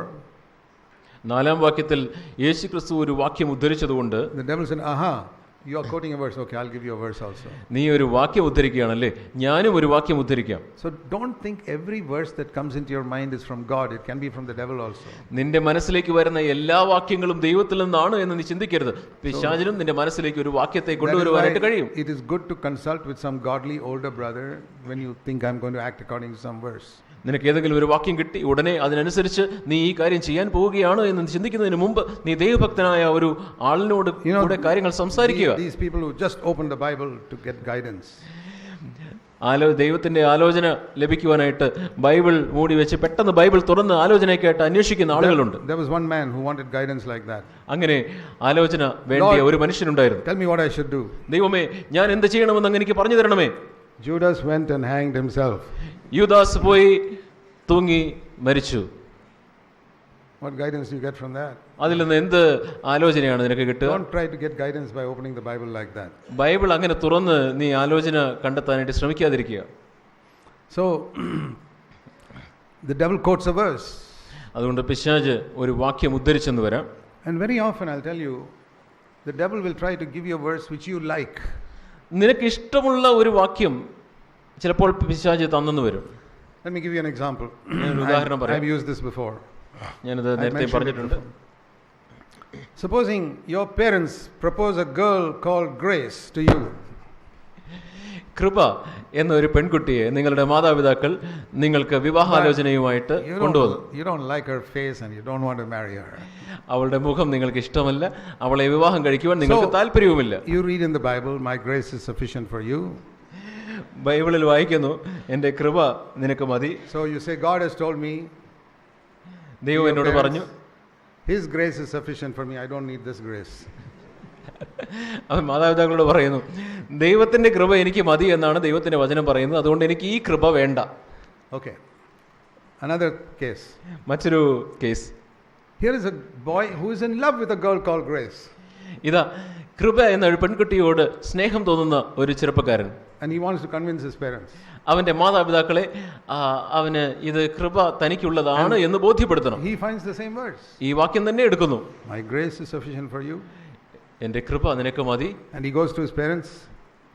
4-ാം വാക്യത്തിൽ യേശുക്രിസ്തു ഒരു വാക്യം ഉദ്ധരിച്ചതുകൊണ്ട് the devil said, aha, you are quoting a verse, okay, I'll give you a verse also. നീ ഒരു വാക്യം ഉദ്ധരിക്കുകയാണല്ലേ, ഞാനും ഒരു വാക്യം ഉദ്ധരിക്കാം. So don't think every verse that comes into your mind is from God. It can be from the devil also. നിന്റെ മനസ്സിലേക്ക് വരുന്ന എല്ലാ വാക്യങ്ങളും ദൈവത്തിൽ നിന്നാണ് എന്ന് നീ ചിന്തിക്കരുത്. പിശാചിനും നിന്റെ മനസ്സിലേക്ക് ഒരു വാക്യത്തെ കൊണ്ടുവരുവാനായിട്ട് കഴിയും. It is good to consult with some godly older brother when you think I'm going to act according to some verse. നിനക്ക് ഏതെങ്കിലും ഒരു വാക്യം കിട്ടി ഉടനെ അതിനനുസരിച്ച് നീ ഈ കാര്യം ചെയ്യാൻ പോവുകയാണ് എന്ന് ചിന്തിക്കുന്നതിന് മുമ്പ് നീ ദൈവഭക്തനായ ഒരു ആളിനോട് കൂടെ കാര്യങ്ങൾ സംസാരിക്കുക. These people who just open the Bible to get guidance. ദൈവത്തിന്റെ ആലോചന ലഭിക്കുവാനായിട്ട് ബൈബിൾ മൂടി വെച്ച് പെട്ടെന്ന് ബൈബിൾ തുറന്ന് ആലോചനയ്ക്കായിട്ട് അന്വേഷിക്കുന്ന ആളുകളുണ്ട്. There was one man who wanted guidance like that. അങ്ങനെ ആലോചന വേണ്ടിയ ഒരു മനുഷ്യനുണ്ടായിരുന്നു. Tell me what I should do. ദൈവമേ, ഞാൻ എന്ത് ചെയ്യണമെന്ന് അങ്ങ് എനിക്ക് പറഞ്ഞു തരണമേ. Judas went and hanged himself. യൂദാസ് പോയി തൂങ്ങി മരിച്ചു. What guidance do you get from that? അതിൽ നിന്ന് എന്ത് ആലോചനയാണ് നിനക്ക് കിട്ടുക? Don't try to get guidance by opening the Bible like that. Bible അങ്ങനെ തുറന്ന് നീ ആലോചന കണ്ടെത്താനായിട്ട് ശ്രമിക്കാതിരിക്കുക. So the devil quotes a verse. അതുകൊണ്ട് പിശാച് ഒരു വാക്യം ഉദ്ധരിച്ചെന്ന് വരാം. And very often I'll tell you, the devil will try to give you a verse which you like. നിനക്ക് ഇഷ്ടമുള്ള ഒരു വാക്യം ചിലപ്പോൾ പിശാച് തന്നെന്ന് വരും. Let me give you an example. ഉദാഹരണം പറയാം. I've used this before. ഞാനത് നേരത്തെ പറഞ്ഞിട്ടുണ്ട്. Supposing your parents propose a girl called Grace to you. കൃപ എന്ന ഒരു പെൺകുട്ടിയെ നിങ്ങളുടെ മാതാപിതാക്കൾ നിങ്ങൾക്ക് വിവാഹാലോചനയുമായിട്ട് കൊണ്ടുവന്നു. You don't like her face and you don't want to marry her. അവളുടെ മുഖം നിങ്ങൾക്ക് ഇഷ്ടമല്ല, അവളെ വിവാഹം കഴിക്കുവാൻ നിങ്ങൾക്ക് താല്പര്യവുമില്ല. You read in the Bible, my grace is sufficient for you. ബൈബിളിൽ വായിക്കുന്നു, എൻ്റെ കൃപ നിനക്ക് മതി. So you say, God has told me, ദൈവം എന്നോട് പറഞ്ഞു, His grace is sufficient for me, I don't need this grace. അവൻ മാതാപിതാക്കളോട് പറയുന്നു, ദൈവത്തിന്റെ കൃപ എനിക്ക് മതി എന്നാണ് ദൈവത്തിന്റെ വചനം പറയുന്നത്, അതുകൊണ്ട് എനിക്ക് ഈ കൃപ വേണ്ട. Okay. Another case. മറ്റൊരു case. Here is a boy who is in love with a girl called Grace. ഇതാ കൃപ എന്ന ഒരു പെൺകുട്ടിയോട് സ്നേഹം തോന്നുന്ന ഒരു ചെറുപ്പക്കാരൻ. And he wants to convince his parents. അവന്റെ മാതാപിതാക്കളെ അവന് ഇത് കൃപ തനിക്കുള്ളതാണ് എന്ന് ബോധ്യപ്പെടുത്തണം. He finds the same verse. ഈ വാക്യം തന്നെ എടുക്കുന്നു. My grace is sufficient for you. എൻ്റെ കൃപ നിനക്ക് മതി. And he goes to his parents.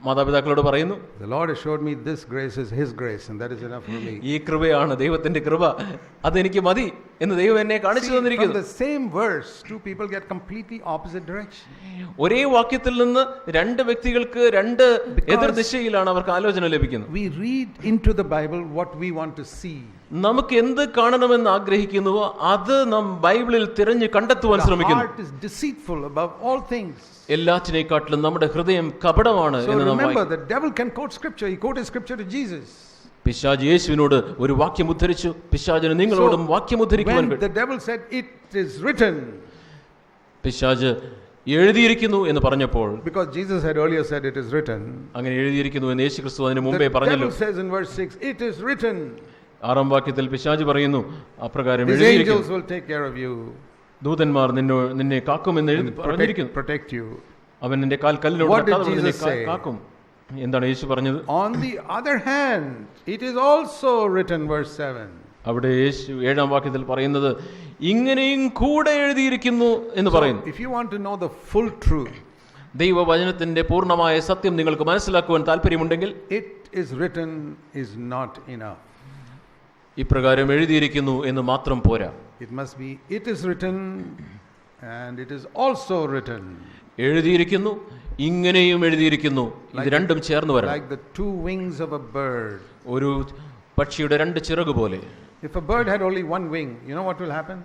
മാതാപിതാക്കളോട് പറയുന്നു, The Lord has showed me this grace is His grace and that is enough for me. ഈ കൃപയാണ് ദൈവത്തിന്റെ കൃപ, അതെനിക്ക് മതി എന്ന് ദൈവം എന്നെ കാണിച്ചു തന്നിരിക്കുന്നു. From the same verse, two people get completely opposite direction. ഒരേ വാക്യത്തിൽ നിന്ന് രണ്ട് വ്യക്തികൾക്ക് രണ്ട് എതിർ ദിശയിലാണ് അവർക്ക് ആലോചന ലഭിക്കുന്നത്. We read into the Bible what we want to see. നമുക്ക് എന്ത് കാണണമെന്ന് ആഗ്രഹിക്കുന്നുവോ അത് നാം ബൈബിളിൽ തിരഞ്ഞു കണ്ടെത്തുവാൻ ശ്രമിക്കുന്നു. The heart is deceitful above all things. എല്ലാറ്റിനെക്കാട്ടിലും നമ്മുടെ ഹൃദയം കപടമാണ് എന്ന് നാം remember, the devil can quote scripture. He quoted scripture to Jesus. പിശാച് യേശുവിനോട് ഒരു വാക്യം ഉദ്ധരിച്ചു, പിശാചിന് നിങ്ങളോടും വാക്യം ഉദ്ധരിക്കുവാൻ when the devil said it is written, പിശാച് എഴുതിയിരിക്കുന്നു എന്ന് പറഞ്ഞപ്പോൾ, because Jesus had earlier said it is written, അങ്ങനെ എഴുതിയിരിക്കുന്നു എന്ന് യേശുക്രിസ്തു അതിനു മുമ്പേ പറഞ്ഞല്ലോ. The devil says in verse 6, it is written. ആറാം വാക്യത്തിൽ പിശാച് പറയുന്നു, അപ്രകാരം His എഴുതിയിരിക്കുന്നു, angels will take care of you. ദൂതന്മാർ നിന്നെ കാക്കുമെന്ന് പറഞ്ഞിരിക്കുന്നു. Protect you. അവൻ നിന്റെ കാൽ കല്ലിനോട് തട്ടാതെ നിന്നെ കാക്കും. എന്താണ് യേശു പറഞ്ഞത്? On the other hand, it is also written, verse 7. അവിടെ യേശു ഏഴാം വാക്യത്തിൽ പറയുന്നത് ഇങ്ങനെയും കൂടെ എഴുതിയിരിക്കുന്നു എന്ന് പറയുന്നു. If you want to know the full truth, ദൈവവചനത്തിന്റെ പൂർണ്ണമായ സത്യം നിങ്ങൾക്ക് മനസ്സിലാക്കുവാൻ താല്പര്യമുണ്ടെങ്കിൽ, it is written is not enough. ഇപ്രകാരം എഴുതിയിരിക്കുന്നു എന്ന് മാത്രം പോരാ. It must be it is written and it is also written. എഴുതിയിരിക്കുന്നു, ഇങ്ങനെയും എഴുതിയിരിക്കുന്നു, ഇത് രണ്ടും ചേർന്ന് വരണം. Like the two wings of a bird. ഒരു പക്ഷിയുടെ രണ്ട് ചിറക് പോലെ. If a bird had only one wing, you know what will happen?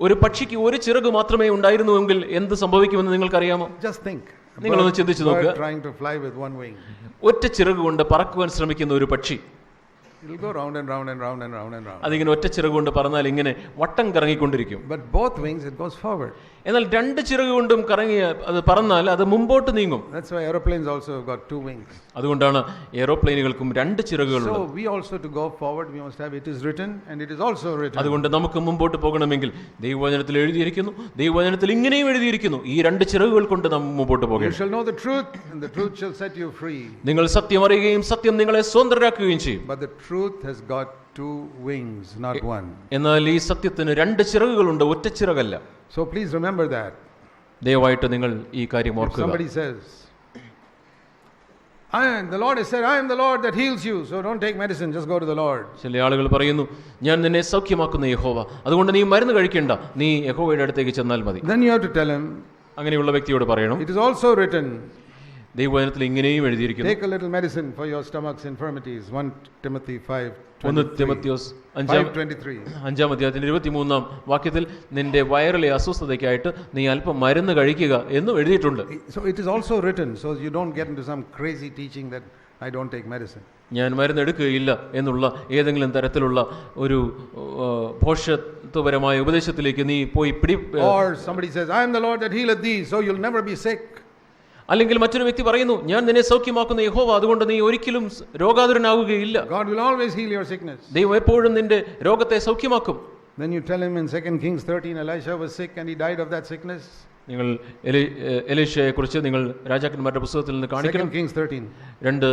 ഒരു പക്ഷിക്ക് ഒരു ചിറക് മാത്രമേ ഉണ്ടായിരുന്നുവെങ്കിൽ എന്ത് സംഭവിക്കുമെന്ന് നിങ്ങൾക്കറിയാമോ? Just think. നിങ്ങളൊന്ന് ചിന്തിച്ചു നോക്കുക. Trying to fly with one wing. ഒറ്റ ചിറക് കൊണ്ട് പറക്കുവാൻ ശ്രമിക്കുന്ന ഒരു പക്ഷി, it will go round and round and round and round and round. അതിങ്ങനെ ഒറ്റ ചിറക് കൊണ്ട് പറന്നാൽ ഇങ്ങനെ വട്ടം കറങ്ങിക്കൊണ്ടിരിക്കും. But both wings it goes forward. എന്നാൽ രണ്ട് ചിറക് കൊണ്ടും കറങ്ങിയ അത് പറന്നാൽ അത് മുമ്പോട്ട് നീങ്ങും. That's why aeroplanes also have got two wings. അതുകൊണ്ടാണ് എയ്റോപ്ലെയിനുകൾക്കും രണ്ട് ചിറകുകളുള്ളത്. So we also to go forward we must have it is written and it is also written. അതുകൊണ്ട് നമുക്ക് മുമ്പോട്ട് പോകണമെങ്കിൽ ദൈവവചനത്തിൽ എഴുതിയിരിക്കുന്നു, ദൈവവചനത്തിൽ ഇങ്ങനെയും എഴുതിയിരിക്കുന്നു, ഈ രണ്ട് ചിറകുകൾ കൊണ്ട് നാം മുമ്പോട്ട് പോകണം. You shall know the truth and the truth shall set you free. നിങ്ങൾ സത്യം അറിയുകയും സത്യം നിങ്ങളെ സ്വതന്ത്രരാക്കുകയും ചെയ്യും. But the truth has got two wings, not one. എന്നാൽ ഈ സത്യത്തിന് രണ്ട് ചിറകുകളുണ്ട്, ഒറ്റ ചിറകല്ല. So please remember that. ദയവായിട്ട് നിങ്ങൾ ഈ കാര്യം ഓർക്കുക. Somebody says, the Lord has said, I am the Lord that heals you, so don't take medicine, just go to the Lord. ചില ആളുകൾ പറയുന്നു, ഞാൻ നിന്നെ സൗഖ്യമാക്കുന്ന യഹോവ, അതുകൊണ്ട് നീ മരുന്ന് കഴിക്കേണ്ട, നീ യഹോവയുടെ അടുത്തേക്ക് ചെന്നാൽ മതി. Then you have to tell him, അങ്ങനെയുള്ള വ്യക്തിയോട് പറയണം, it is also written. ദൈവവചനത്തിൽ ഇങ്ങനെയും എഴുതിയിരിക്കുന്നു. Take a little medicine for your stomach's infirmities. 1 Timothy 5:23. 1 Timotheos 5:23 23 വാക്യത്തിൽ നിന്റെ വയറിലെ അസ്വസ്ഥതയ്ക്കായിട്ട് നീ അല്പം മരുന്ന് കഴിക്കുക എന്നും എഴുതിയിട്ടുണ്ട്. So it is also written, so you don't get into some crazy teaching that I don't take medicine. ഞാൻ മരുന്ന് എടുക്കുകയില്ല എന്നുള്ള ഏതെങ്കിലും തരത്തിലുള്ള ഒരു ഭോഷത്വപരമായ ഉപദേശത്തിലേക്ക് നീ പോയി Or somebody says, I am the Lord that healeth thee, so you'll never be sick. അല്ലെങ്കിൽ മറ്റൊരു വ്യക്തി പറയുന്നു, ഞാൻ നിന്നെ സൗഖ്യമാക്കുന്ന യഹോവ, അതുകൊണ്ട് നീ ഒരിക്കലും രോഗാതുരനാവുകയില്ല. God will always heal your sickness. ദൈവം എപ്പോഴും നിന്റെ രോഗത്തെ സൗഖ്യമാക്കും. Then you tell him in 2 Kings 13, Elisha was sick and he died of that sickness. നിങ്ങൾ എലീശയെ കുറിച്ച് നിങ്ങൾ രാജാക്കന്മാരുടെ പുസ്തകത്തിൽ നിന്ന് കാണിക്കണം. 2 Kings 13. 2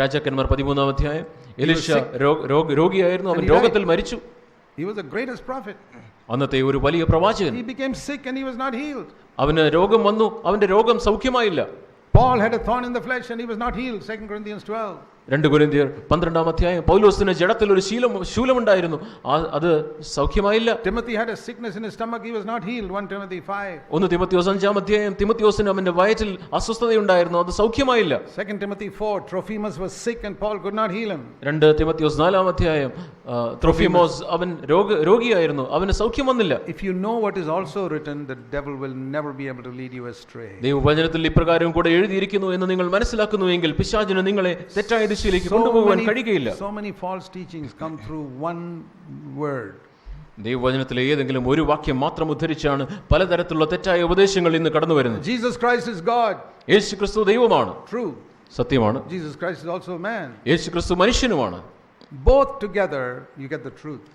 രാജാക്കന്മാർ 13-ാം അധ്യായം. എലീശ രോഗിയായിരുന്നു, അവൻ രോഗത്തിൽ മരിച്ചു. He was the greatest prophet. അന്നത്തെ ഒരു വലിയ പ്രവാചകൻ. He became sick and he was not healed. അവന് രോഗം വന്നു, അവന്റെ രോഗം സൗഖ്യമായില്ല. Paul had a thorn in the flesh and he was not healed. 2 Corinthians 12. 2 കൊരിന്ത്യർ 12-ാം അധ്യായം. പൗലോസിന് ജഡത്തിൽ ഒരു ശൂലമുണ്ടായിരുന്നു, അത് സൗഖ്യമായില്ല. Timothy had a sickness in his stomach, he was not healed. 1 Timothy 5. 1 Timotheos 5-ാം അധ്യായം. തിമോത്തിയോസിന് അവന്റെ വയറ്റിൽ അസ്വസ്ഥതയുണ്ടായിരുന്നു, അത് സൗഖ്യമായില്ല. 2 Timothy 4, Trophimus was sick and Paul could not heal him. 2 Timotheos 4-ാം അധ്യായം. ത്രോഫിമോസ് അവൻ രോഗിയായിരുന്നു, അവന് സൗഖ്യം വന്നില്ല. If you know what is also written, the devil will never be able to lead you astray. ദൈവവചനത്തിൽ ഇപ്രകാരം കൂടെ എഴുതിയിരിക്കുന്നു എന്ന് നിങ്ങൾ മനസ്സിലാക്കുന്നുവെങ്കിൽ പിശാചിന് നിങ്ങളെ തെറ്റായ ദിശയിലേക്ക് കൊണ്ടുപോകാൻ കഴിയുകയില്ല. So many false teachings come through one word. ദൈവവചനത്തിലെ ഏതെങ്കിലും ഒരു വാക്യം മാത്രം ഉദ്ധരിച്ചാണ് പലതരത്തിലുള്ള തെറ്റായ ഉപദേശങ്ങൾ ഇന്ന് കടന്നു വരുന്നത്. Jesus Christ is God. യേശുക്രിസ്തു ദൈവമാണ്. True. സത്യമാണ്. Jesus Christ is also a man. യേശുക്രിസ്തു മനുഷ്യനുമാണ്. Both together you get the truth.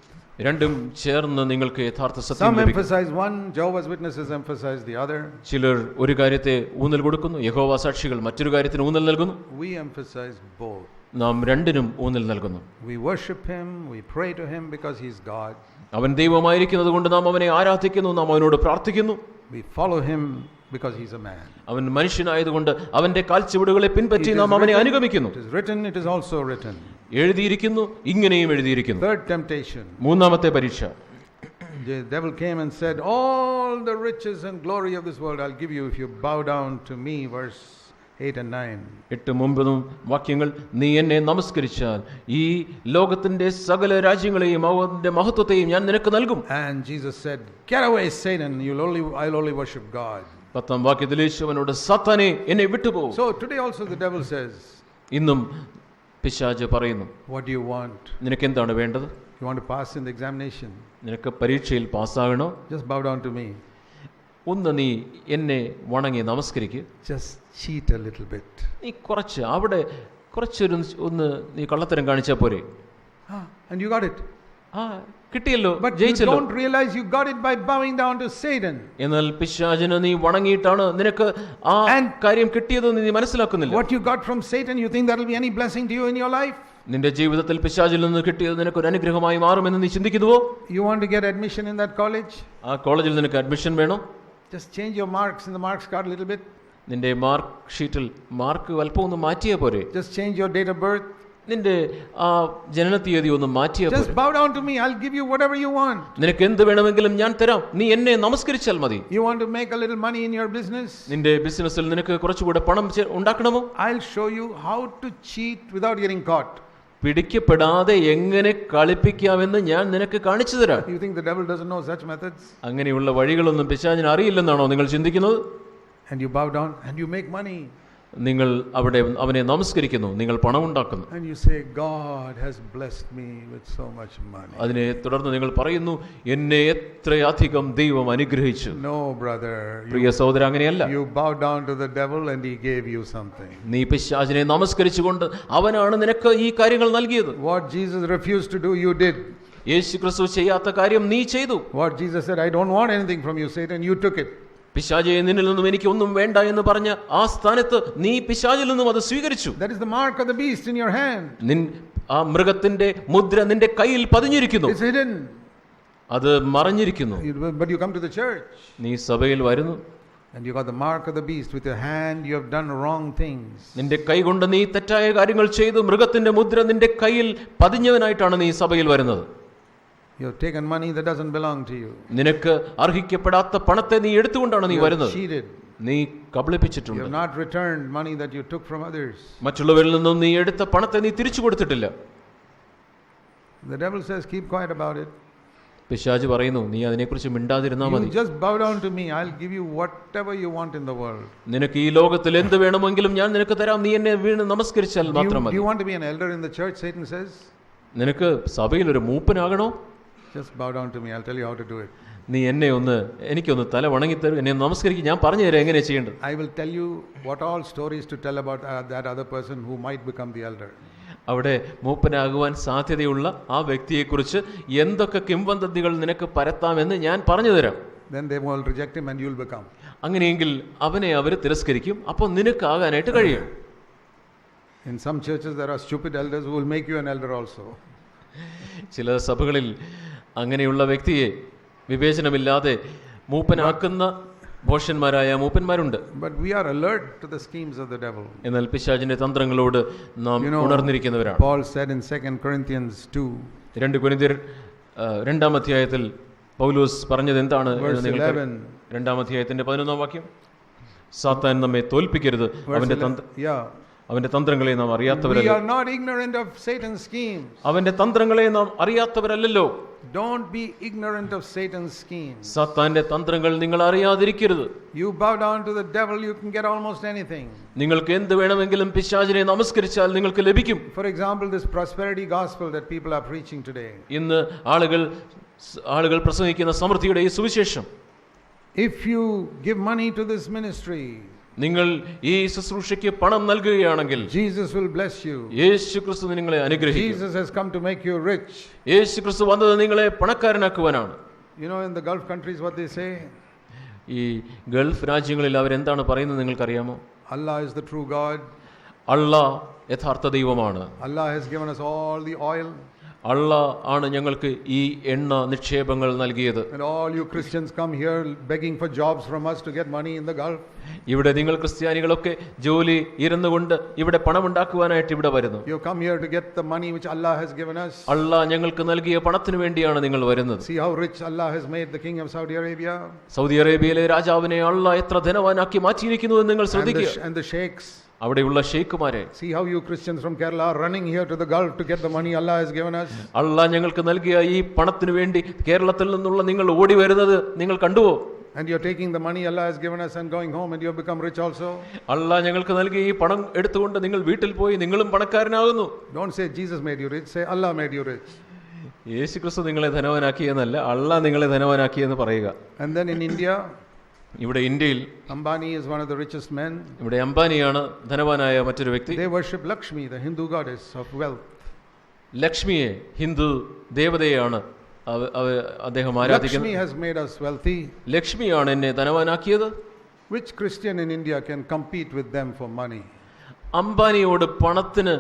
രണ്ടും ചേർന്ന് നിങ്ങൾക്ക് യഥാർത്ഥ സത്യം Some ലഭിക്കും. emphasize one, Jehovah's Witnesses emphasize the other. ചിലർ ഒരു കാര്യത്തെ ഊന്നൽ കൊടുക്കുന്നു, യഹോവ സാക്ഷികൾ മറ്റൊരു കാര്യത്തിന് ഊന്നൽ നൽകുന്നു. We emphasize both. നാം രണ്ടിനും ഊന്നൽ നൽകുന്നു. We worship him, we pray to him because he is God. അവൻ ദൈവമായിരിക്കുന്നത് കൊണ്ട് നാം അവനെ ആരാധിക്കുന്നു, നാം അവനോട് പ്രാർത്ഥിക്കുന്നു. We follow him because he is a man. അവൻ മനുഷ്യനായതുകൊണ്ട് അവന്റെ കാൽച്ചുവടുകളെ പിൻപറ്റി നാം അവനെ അനുഗമിക്കുന്നു. It is written, it is also written. എഴുതിയിരിക്കുന്നു, ഇങ്ങനെയും എഴുതിയിരിക്കുന്നു. Third temptation. മൂന്നാമത്തെ പരീക്ഷ. The devil came and said, all the riches and glory of this world I'll give you if you bow down to me, verse 8 and 9. 8-9 വാക്യങ്ങൾ. നീ എന്നെ നമസ്കരിച്ചാൽ ഈ ലോകത്തിന്റെ സകല രാജ്യങ്ങളെയും അവന്റെ മഹത്വത്തെയും ഞാൻ നിനക്ക് നൽകും. And Jesus said, get away Satan, I'll only worship God. 10-ാം വാക്യത്തിൽ യേശുവനോട് സാത്താനേ എന്നെ വിട്ടുപോ. So today also the devil says, ഇന്നും പിശാച് പറയുന്നു, what do you want? നിനക്ക് എന്താണ് വേണ്ടത്? You want to pass in the examination? നിനക്ക് പരീക്ഷയിൽ പാസ്സാകണോ? Just bow down to me. ഒന്ന് നീ എന്നെ വണങ്ങി നമസ്കരിക്കുക. Just cheat a little bit. നീ അവിടെ കുറച്ചൊരു നീ കള്ളത്തരം കാണിച്ചാൽ പോരെ. And you got it. കിട്ടിയല്ലോ, but you don't realize you got it by bowing down to Satan. എന്നാൽ പിശാചിന് നീ വണങ്ങിയിട്ടാണ് നിനക്ക് ആ കാര്യം കിട്ടിയതെന്ന് നീ മനസ്സിലാക്കുന്നില്ല. What you got from Satan, you think that will be any blessing to you in your life? നിന്റെ ജീവിതത്തിൽ പിശാചിൽ നിന്ന് കിട്ടിയത് നിനക്ക് ഒരു അനുഗ്രഹമായി മാറുമെന്ന് നീ ചിന്തിക്കുന്നുവോ? You want to get admission in that college? ആ കോളേജിൽ നിനക്ക് അഡ്മിഷൻ വേണോ? Just change your marks in the marks card a little bit. നിന്റെ മാർക്ക് ഷീറ്റിൽ മാർക്ക് അല്പം ഒന്ന് മാറ്റിയാ പോരെ? Just change your date of birth. നിന്റെ ആ ജനനതീയതി ഒന്ന് മാറ്റിയാ പോരെ? Just bow down to me, I'll give you whatever you want. നിനക്ക് എന്ത് വേണമെങ്കിലും ഞാൻ തരാം, നീ എന്നെ നമസ്കരിച്ചാൽ മതി. You want to make a little money in your business? നിന്റെ ബിസിനസ്സിൽ നിനക്ക് കുറച്ചുകൂടെ പണം ഉണ്ടാക്കണമോ? I'll show you how to cheat without getting caught. പിടിക്കപ്പെടാതെ എങ്ങനെ കളിപ്പിക്കാമെന്ന് ഞാൻ നിനക്ക് കാണിച്ചു തരാം. You think the devil doesn't know such methods? അങ്ങനെയുള്ള വഴികളൊന്നും പിശാചിന് അറിയില്ലെന്നാണോ നിങ്ങൾ ചിന്തിക്കുന്നത്? And you bow down and you make money. നിങ്ങൾ അവിടെ അവനെ നമസ്കരിക്കുന്നു, നിങ്ങൾ പണം ഉണ്ടാക്കുന്നു. And you say, God has blessed me with so much money. അതിനെ തുടർന്ന് നിങ്ങൾ പറയുന്നു, എന്നെ എത്രയധികം ദൈവം അനുഗ്രഹിച്ചു. No brother. പ്രിയ സഹോദരാ, അങ്ങനെയല്ല. You bow down to the devil and he gave you something. നീ പിശാചിനെ നമസ്കരിച്ചുകൊണ്ട് അവനാണ് നിനക്ക് ഈ കാര്യങ്ങൾ നൽകിയത്. What Jesus refused to do, you did. യേശുക്രിസ്തു ചെയ്യാത്ത കാര്യം നീ ചെയ്തു. What Jesus said, I don't want anything from you, Satan, you took it. പിശാചേ, നിന്നിൽ നിന്നും എനിക്ക് ഒന്നും വേണ്ട എന്ന് പറഞ്ഞ ആ സ്ഥാനത്ത് നീ പിശാചിൽ നിന്നും അത് സ്വീകരിച്ചു. That is the mark of the beast in your hand. ആ മൃഗത്തിന്റെ മുദ്ര നിന്റെ കയ്യിൽ പതിഞ്ഞിരിക്കുന്നു. It's hidden. അത് മറഞ്ഞിരിക്കുന്നു. But you come to the church. നീ സഭയിൽ വരുന്നു. And you got the mark of the beast. With your hand you have done wrong things. നിന്റെ കൈ കൊണ്ട് നീ തെറ്റായ കാര്യങ്ങൾ ചെയ്തു. മൃഗത്തിന്റെ മുദ്ര നിന്റെ കയ്യിൽ പതിഞ്ഞവനായിട്ടാണ് നീ സഭയിൽ വരുന്നത്. You have taken money that doesn't belong to you. നിനക്ക് അർഹിക്കപ്പെടാത്ത പണത്തെ നീ എടുത്തുകൊണ്ടാണ് നീ വരുന്നത്. Cheated. നീ കബളിപ്പിച്ചിട്ടുണ്ട്. You have not returned money that you took from others. മറ്റുള്ളവരിൽ നിന്നും നീ എടുത്ത പണത്തെ നീ തിരിച്ചു കൊടുത്തിട്ടില്ല. The devil says, keep quiet about it. പിശാച് പറയുന്നു, നീ അതിനെക്കുറിച്ച് മിണ്ടാതിരുന്നാ മതി. You just bow down to me, I'll give you whatever you want in the world. നിനക്ക് ഈ ലോകത്തിൽ എന്ത് വേണമെങ്കിലും ഞാൻ നിനക്ക് തരാം, നീ എന്നെ വീണ് നമസ്കരിച്ചാൽ മാത്രം മതി. Do you want to be an elder in the church, Satan says? നിനക്ക് സഭയിൽ ഒരു മൂപ്പനാകണോ? Just bow down to me, I'll tell you how to do it. നീ എനിക്കൊന്ന് തല വണങ്ങി തരും, എന്നെ നമസ്കരിക്കും, ഞാൻ പറഞ്ഞു തരാം എങ്ങനെ ചെയ്യേണ്ടത്. I will tell you what all stories to tell about that other person who might become the elder. അവിടെ മൂപ്പനാകുവാൻ സാധ്യതയുള്ള ആ വ്യക്തിയെക്കുറിച്ച് എന്തൊക്കെ കിംവദന്തികൾ നിനക്ക് പരത്താമെന്ന് ഞാൻ പറഞ്ഞു തരാം. Then they will reject him and you will become. അങ്ങനെയെങ്കിൽ അവനെ അവർ തിരസ്കരിക്കും, അപ്പോൾ നിനക്കാകാനായിട്ട് കഴിയും. In some churches there are stupid elders who will make you an elder also. ചില സഭകളിൽ അങ്ങനെയുള്ള വ്യക്തിയെ വിവേചനമില്ലാതെ മൂപ്പനാക്കുന്ന ഭോഷന്മാരായ മൂപ്പന്മാരുണ്ട്. But we are alert to the schemes of the devil. എന്നാൽ പിശാചിന്റെ തന്ത്രങ്ങളോട് നാം ഉണർന്നിരിക്കുന്നവരാണ്. Paul said in 2 Corinthians 2. 2 കൊരിന്ത്യർ 2-ാം അധ്യായത്തിൽ പൗലോസ് പറഞ്ഞത് എന്താണ്? 2-ാം അധ്യായത്തിന്റെ 11-ാം വാക്യം, സാത്താൻ നമ്മെ തോൽപ്പിക്കരുത്, അവന്റെ തന്ത്രങ്ങളെ നാം അറിയാത്തവരല്ല. അവന്റെ തന്ത്രങ്ങളെ നാം അറിയാത്തവരല്ലോ. Don't be ignorant of Satan's schemes. സാത്താന്റെ തന്ത്രങ്ങൾ നിങ്ങൾ അറിയാതിരിക്കരുത്. You bow down to the devil, you can get almost anything. നിങ്ങൾക്ക് എന്ത് വേണമെങ്കിലും പിശാചിനെ നമസ്കരിച്ചാൽ നിങ്ങൾക്ക് ലഭിക്കും. For example, this prosperity gospel that people are preaching today. ഇന്ന് ആളുകൾ പ്രസംഗിക്കുന്ന സമൃദ്ധിയുടെ ഈ സുവിശേഷം, if you give money to this ministry, നിങ്ങൾ ഈ ശുശ്രൂഷയ്ക്ക് പണം നൽകുകയാണെങ്കിൽ Jesus will bless you. യേശുക്രിസ്തു നിങ്ങളെ അനുഗ്രഹിക്കും. Jesus has come to make you rich. യേശുക്രിസ്തു വന്നത് നിങ്ങളെ പണക്കാരനാക്കുവാനാണ്. You know, in the Gulf countries what they say? ഈ ഗൾഫ് രാജ്യങ്ങളിൽ അവരെന്താണ് പറയുന്നത് നിങ്ങൾക്കറിയാമോ? Allah is the true God. അല്ലാഹ് യഥാർത്ഥ ദൈവമാണ്. Allah has given us all the oil. അല്ലാഹ് ആണ് ഞങ്ങൾക്ക് ഈ എണ്ണ നിക്ഷേപങ്ങൾ നൽകിയത്. And all you Christians come here begging for jobs from us to get money in the Gulf. ഇവിടെ നിങ്ങൾ ക്രിസ്ത്യാനികളൊക്കെ ജോലി ഇരുന്നുകൊണ്ട് ഇവിടെ പണമുണ്ടാക്കുവാനായിട്ട് ഇവിടെ വരുന്നു. You come here to get the money which Allah has given us. അല്ലാഹ് ഞങ്ങൾക്ക് നൽകിയ പണത്തിനു വേണ്ടിയാണ് നിങ്ങൾ വരുന്നത്. See how rich Allah has made the king of Saudi Arabia. Saudi അറേബ്യയിലെ രാജാവിനെ അല്ലാഹ് എത്ര ധനവാനാക്കി മാറ്റിയിരിക്കുന്നു എന്ന് നിങ്ങൾ ശ്രദ്ധിക്കുക. And the sheikhs. അവിടെയുള്ള ഷെയ്ഖുമാരെ. See how you Christians from Kerala are running here to the Gulf to get the money Allah has given us. അല്ലാഹ് ഞങ്ങൾക്ക് നൽകിയ ഈ പണത്തിനു വേണ്ടി കേരളത്തിൽ നിന്നുള്ള നിങ്ങൾ ഓടി വരുന്നത് നിങ്ങൾ കണ്ടുവോ? And you're taking the money Allah has given us and going home and you have become rich also. അല്ലാഹ് ഞങ്ങൾക്ക് നൽകിയ ഈ പണം എടുത്തുകൊണ്ട് നിങ്ങൾ വീട്ടിൽ പോയി നിങ്ങളും പണക്കാരനാകുന്നു. Don't say Jesus made you rich, say Allah made you rich. യേശുക്രിസ്തു നിങ്ങളെ ധനവാനാക്കിയെന്നല്ല, അല്ലാഹ് നിങ്ങളെ ധനവാനാക്കിയെന്ന് പറയുക. And then in India, ഇവിടെ ഇന്ത്യയിൽ Ambani is one of the richest men. ഇവിടെ അംബാനിയാണ് ധനവാനായ മറ്റൊരു വ്യക്തി. They worship Lakshmi, the Hindu goddess of wealth. ലക്ഷ്മിയെ, ഹിന്ദു ദേവതയാണ് അദ്ദേഹം ആരാധിക്കുന്നത്. Lakshmi has made us wealthy. ലക്ഷ്മിയാണ് എന്നെ ധനവാനാക്കിയത്. Which Christian in India can compete with them for money? അംബാനിയോട് പണത്തിന്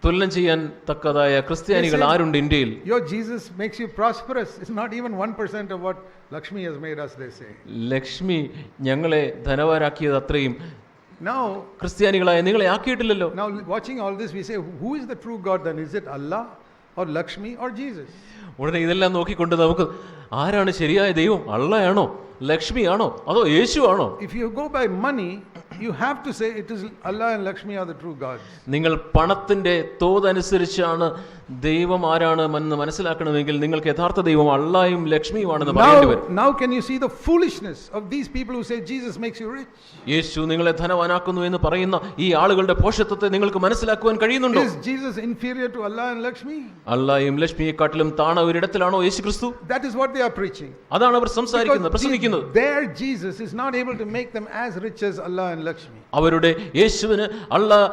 തുലനം ചെയ്യാൻ തക്കതായ ക്രിസ്ത്യാനികൾ ആരുണ്ട് ഇന്ത്യയിൽ? Your Jesus makes you prosperous. It's not even 1% of what Lakshmi has made us, they say. Lakshmi ഞങ്ങളെ ധനവാനാക്കിയത് അത്രയും Now ക്രിസ്ത്യാനികളായ നിങ്ങളെ ആക്കിയിട്ടില്ലല്ലോ. Now watching all this we say, who is the true God then? Is it Allah or Lakshmi or Jesus? ഉടനെ ഇതെല്ലാം നോക്കിക്കൊണ്ട് നമുക്ക് ആരാണ് ശരിയായ ദൈവം? അള്ളയാണോ, ലക്ഷ്മിയാണോ, അതോ യേശുവാണോ? If you go by money, you have to say it is Allah and Lakshmi are the true gods. നിങ്ങൾ പണത്തിന്റെ തോതനുസരിച്ചാണ് ദൈവം ആരാണെന്ന് മനസ്സിലാക്കണമെങ്കിൽ നിങ്ങൾക്ക് യഥാർത്ഥ ദൈവം അള്ളായും ലക്ഷ്മിയുമാണെന്ന് പറയേണ്ടി വരും. Now can you see the foolishness of these people who say Jesus makes you rich? യേശു നിങ്ങളെ ധനവാനാക്കുന്നു എന്ന് പറയുന്ന ഈ ആളുകളുടെ പോഷത്വത്തെ നിങ്ങൾക്ക് മനസ്സിലാക്കുവാൻ കഴിയുന്നുണ്ടോ? Is Jesus inferior to Allah and Lakshmi? അള്ളായും ലക്ഷ്മിയെക്കാട്ടിലും താണ ഒരിടത്തിലാണോ യേശുക്രിസ്തു? That is what they are preaching. അതാണ് അവർ സംസാരിക്കുന്നത്, പ്രസംഗിക്കുന്നത്. Their Jesus is not able to make them as rich as Allah and Lakshmi. അവരുടെ യേശുവിന് അള്ളാഹ്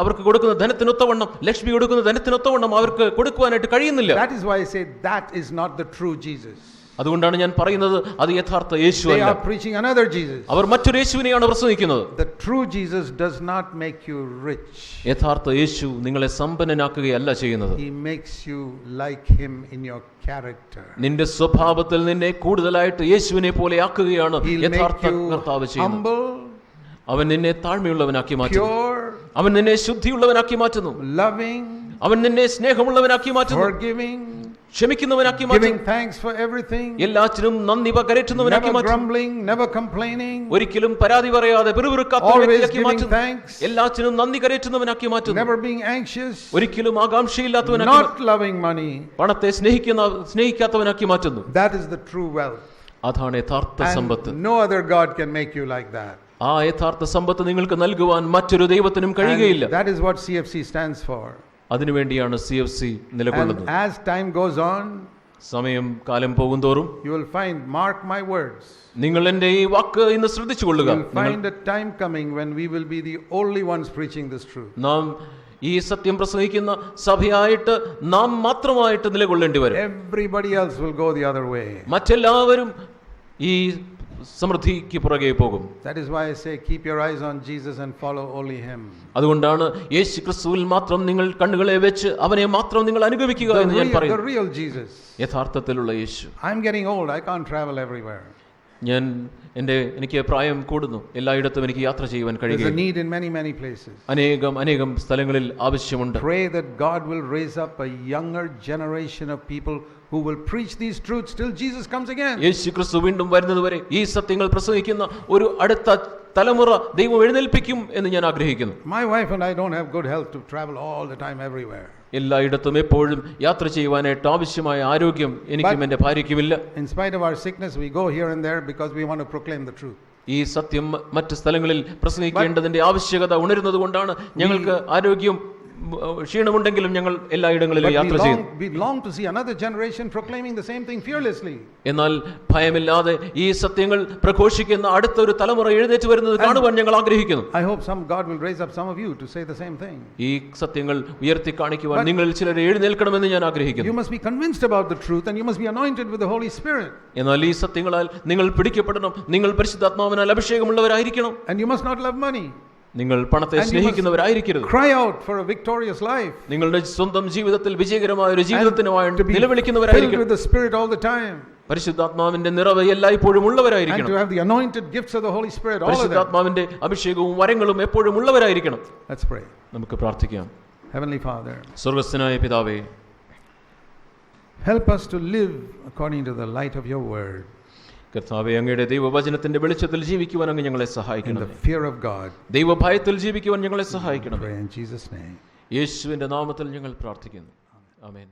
അവർക്ക് കൊടുക്കുന്ന ധനത്തിനൊത്തവണ്ണം, ലക്ഷ്മി കൊടുക്കുന്ന ധനത്തിനൊത്തവണ്ണം അവർക്ക് കൊടുക്കുവാനായിട്ട് കഴിയുന്നില്ല. That is why I say that is not the true Jesus. അതുകൊണ്ടാണ് ഞാൻ പറയുന്നത് അത് യഥാർത്ഥ യേശുവല്ല. They are preaching another Jesus. അവർ മറ്റൊരു യേശുവിനെയാണ് പ്രസംഗിക്കുന്നത്. The true Jesus does not make you rich. യഥാർത്ഥ യേശു നിങ്ങളെ സമ്പന്നനാക്കുകയല്ല ചെയ്യുന്നത്. He makes you like him in your character. നിന്റെ സ്വഭാവത്തിൽ നിന്നെ കൂടുതലായിട്ട് യേശുവിനെ പോലെ ആക്കുകയാണ് യഥാർത്ഥ കർത്താവ് ചെയ്യുന്നത്. അവൻ നിന്നെ താഴ്മയുള്ളവനാക്കി മാറ്റുന്നു. അവൻ നിന്നെ ശുദ്ധിയുള്ളവനാക്കി മാറ്റുന്നു. Loving. അവൻ നിന്നെ സ്നേഹമുള്ളവനാക്കി മാറ്റുന്നു. Forgiving. ക്ഷമിക്കുന്നവനാക്കി മാറ്റുന്നു. Giving thanks for everything. എല്ലാറ്റിനും നന്ദി പകരുന്നവനാക്കി Never മാറ്റുന്നു. grumbling, never complaining. ഒരിക്കലും പരാതി പറയാതെ പിറുപിറുക്കാത്തവനാക്കി മാറ്റുന്നു. Thanks. എല്ലാറ്റിനും നന്ദി കരേറ്റുന്നവനാക്കി മാറ്റുന്നു. Never being anxious. ഒരിക്കലും ആകാംക്ഷയില്ലാത്തവനാക്കി Not loving money. പണത്തെ സ്നേഹിക്കാത്തവനാക്കി മാറ്റുന്നു. That is the true wealth. അതാണ് യഥാർത്ഥ സമ്പത്ത്. No other God can make you like that. ആ യഥാർത്ഥ സമ്പത്ത് നിങ്ങൾക്ക് നൽകുവാൻ മറ്റൊരു ദൈവത്തിനും കഴിയുകയില്ല. That is what CFC stands for. അതിനുവേണ്ടിയാണ് CFC നിലകൊള്ളുന്നത്. As time goes on, സമയം കാലം പോകുന്തോറും you will find, mark my words, നിങ്ങൾ എൻ്റെ ഈ വാക്ക് ഇന്ന് ശ്രദ്ധിച്ചുകൊള്ളുക, you will find a time coming when we will be the only ones preaching this truth. നാം ഈ സത്യം പ്രസംഗിക്കുന്ന സഭയായിട്ട് നാം മാത്രമായിട്ട് നിലകൊള്ളേണ്ടി വരും. Everybody else will go the other way. മറ്റെല്ലാവരും ഈ സമൃദ്ധിക്ക് പുറകെ പോകും. That is why I say keep your eyes on Jesus and follow only him. അതുകൊണ്ടാണ് യേശു ക്രിസ്തുവിൽ മാത്രം നിങ്ങൾ കണ്ണുകളെ വെച്ച് അവനെ മാത്രം നിങ്ങൾ അനുഗമിക്കുക എന്ന് ഞാൻ പറയുന്നു. The real Jesus. യഥാർത്ഥത്തിലുള്ള യേശു. I am getting old. I can't travel everywhere. എനിക്ക് പ്രായം കൂടുന്നു, എല്ലായിടത്തും എനിക്ക് യാത്ര ചെയ്യുവാൻ കഴിയില്ല. There's a need in many places. അനേകം സ്ഥലങ്ങളിൽ ആവശ്യമുണ്ട്. Pray that God will raise up a younger generation of people who will preach these truths till Jesus comes again. യേശു ക്രിസ്തു വീണ്ടും വരുന്നതുവരെ ഈ സത്യങ്ങൾ പ്രസംഗിക്കുന്ന ഒരു അടുത്ത തലമുറ ദൈവം എഴുന്നേൽപ്പിക്കും എന്ന് ഞാൻ ആഗ്രഹിക്കുന്നു. My wife and I don't have good health to travel all the time everywhere. എല്ലായിടത്തും എപ്പോഴും യാത്ര ചെയ്യുവാനായിട്ട് ആവശ്യമായ ആരോഗ്യം എനിക്കും എൻ്റെ ഭാര്യയ്ക്കുമില്ല. In spite of our sickness we go here and there because we want to proclaim the truth. ഈ സത്യം മറ്റ് സ്ഥലങ്ങളിൽ പ്രസംഗിക്കേണ്ടതിന്റെ ആവശ്യകത ഉണരുന്നത് കൊണ്ടാണ് ഞങ്ങൾക്ക് ആരോഗ്യം ക്ഷീണമുണ്ടെങ്കിലും ഞങ്ങൾ എല്ലായിടങ്ങളിലും യാത്ര ചെയ്യുന്നു. We long to see another generation proclaiming the same thing fearlessly. എന്നാൽ ഭയമില്ലാതെ ഈ സത്യങ്ങൾ പ്രഘോഷിക്കുന്ന അടുത്തൊരു തലമുറ എഴുന്നേറ്റ് വരുന്നത് കാണുവാൻ ഞങ്ങൾ ആഗ്രഹിക്കുന്നു. I hope God will raise up some of you to say the same thing. ഈ സത്യങ്ങൾ ഉയർത്തി കാണിക്കുവാൻ നിങ്ങളിൽ ചിലരെ എഴുന്നേൽക്കണമെന്ന് ഞാൻ ആഗ്രഹിക്കുന്നു. You must be convinced about the truth and you must be anointed with the Holy Spirit. എന്നാൽ ഈ സത്യങ്ങളാൽ നിങ്ങൾ പിടിക്കപ്പെടണം, നിങ്ങൾ പരിശുദ്ധാത്മാവിനാൽ അഭിഷേകമുള്ളവരായിരിക്കണം. And you must not love money. നിങ്ങൾ പണത്തെ സ്നേഹിക്കുന്നവരായിരിക്കരുത്. Cry out for a victorious life. നിങ്ങളുടെ സ്വന്തം ജീവിതത്തിൽ വിജയകരമായ ഒരു ജീവിതത്തിനായി നിലവിളിക്കുന്നവരായിരിക്കണം. Filled with the Spirit all the time. പരിശുദ്ധാത്മാവിന്റെ നിറവ് എല്ലായ്പ്പോഴും ഉള്ളവരായിരിക്കണം. And to have the anointed gifts of the Holy Spirit all of them. പരിശുദ്ധാത്മാവിന്റെ അഭിഷേകവും വരങ്ങളും എപ്പോഴും ഉള്ളവരായിരിക്കണം. Let's pray. നമുക്ക് പ്രാർത്ഥിക്കാം. Heavenly Father, സ്വർഗ്ഗസ്ഥനായ പിതാവേ, help us to live according to the light of your word. കർത്താവേ, അങ്ങയുടെ ദൈവവചനത്തിന്റെ വെളിച്ചത്തിൽ ജീവിക്കുവാൻ അങ്ങ് ഞങ്ങളെ സഹായിക്കണം. In the fear of God. ദൈവഭയത്തിൽ ജീവിക്കുവാൻ ഞങ്ങളെ സഹായിക്കണം. In Jesus' name. യേശുവിന്റെ നാമത്തിൽ ഞങ്ങൾ പ്രാർത്ഥിക്കുന്നു. ആമേൻ.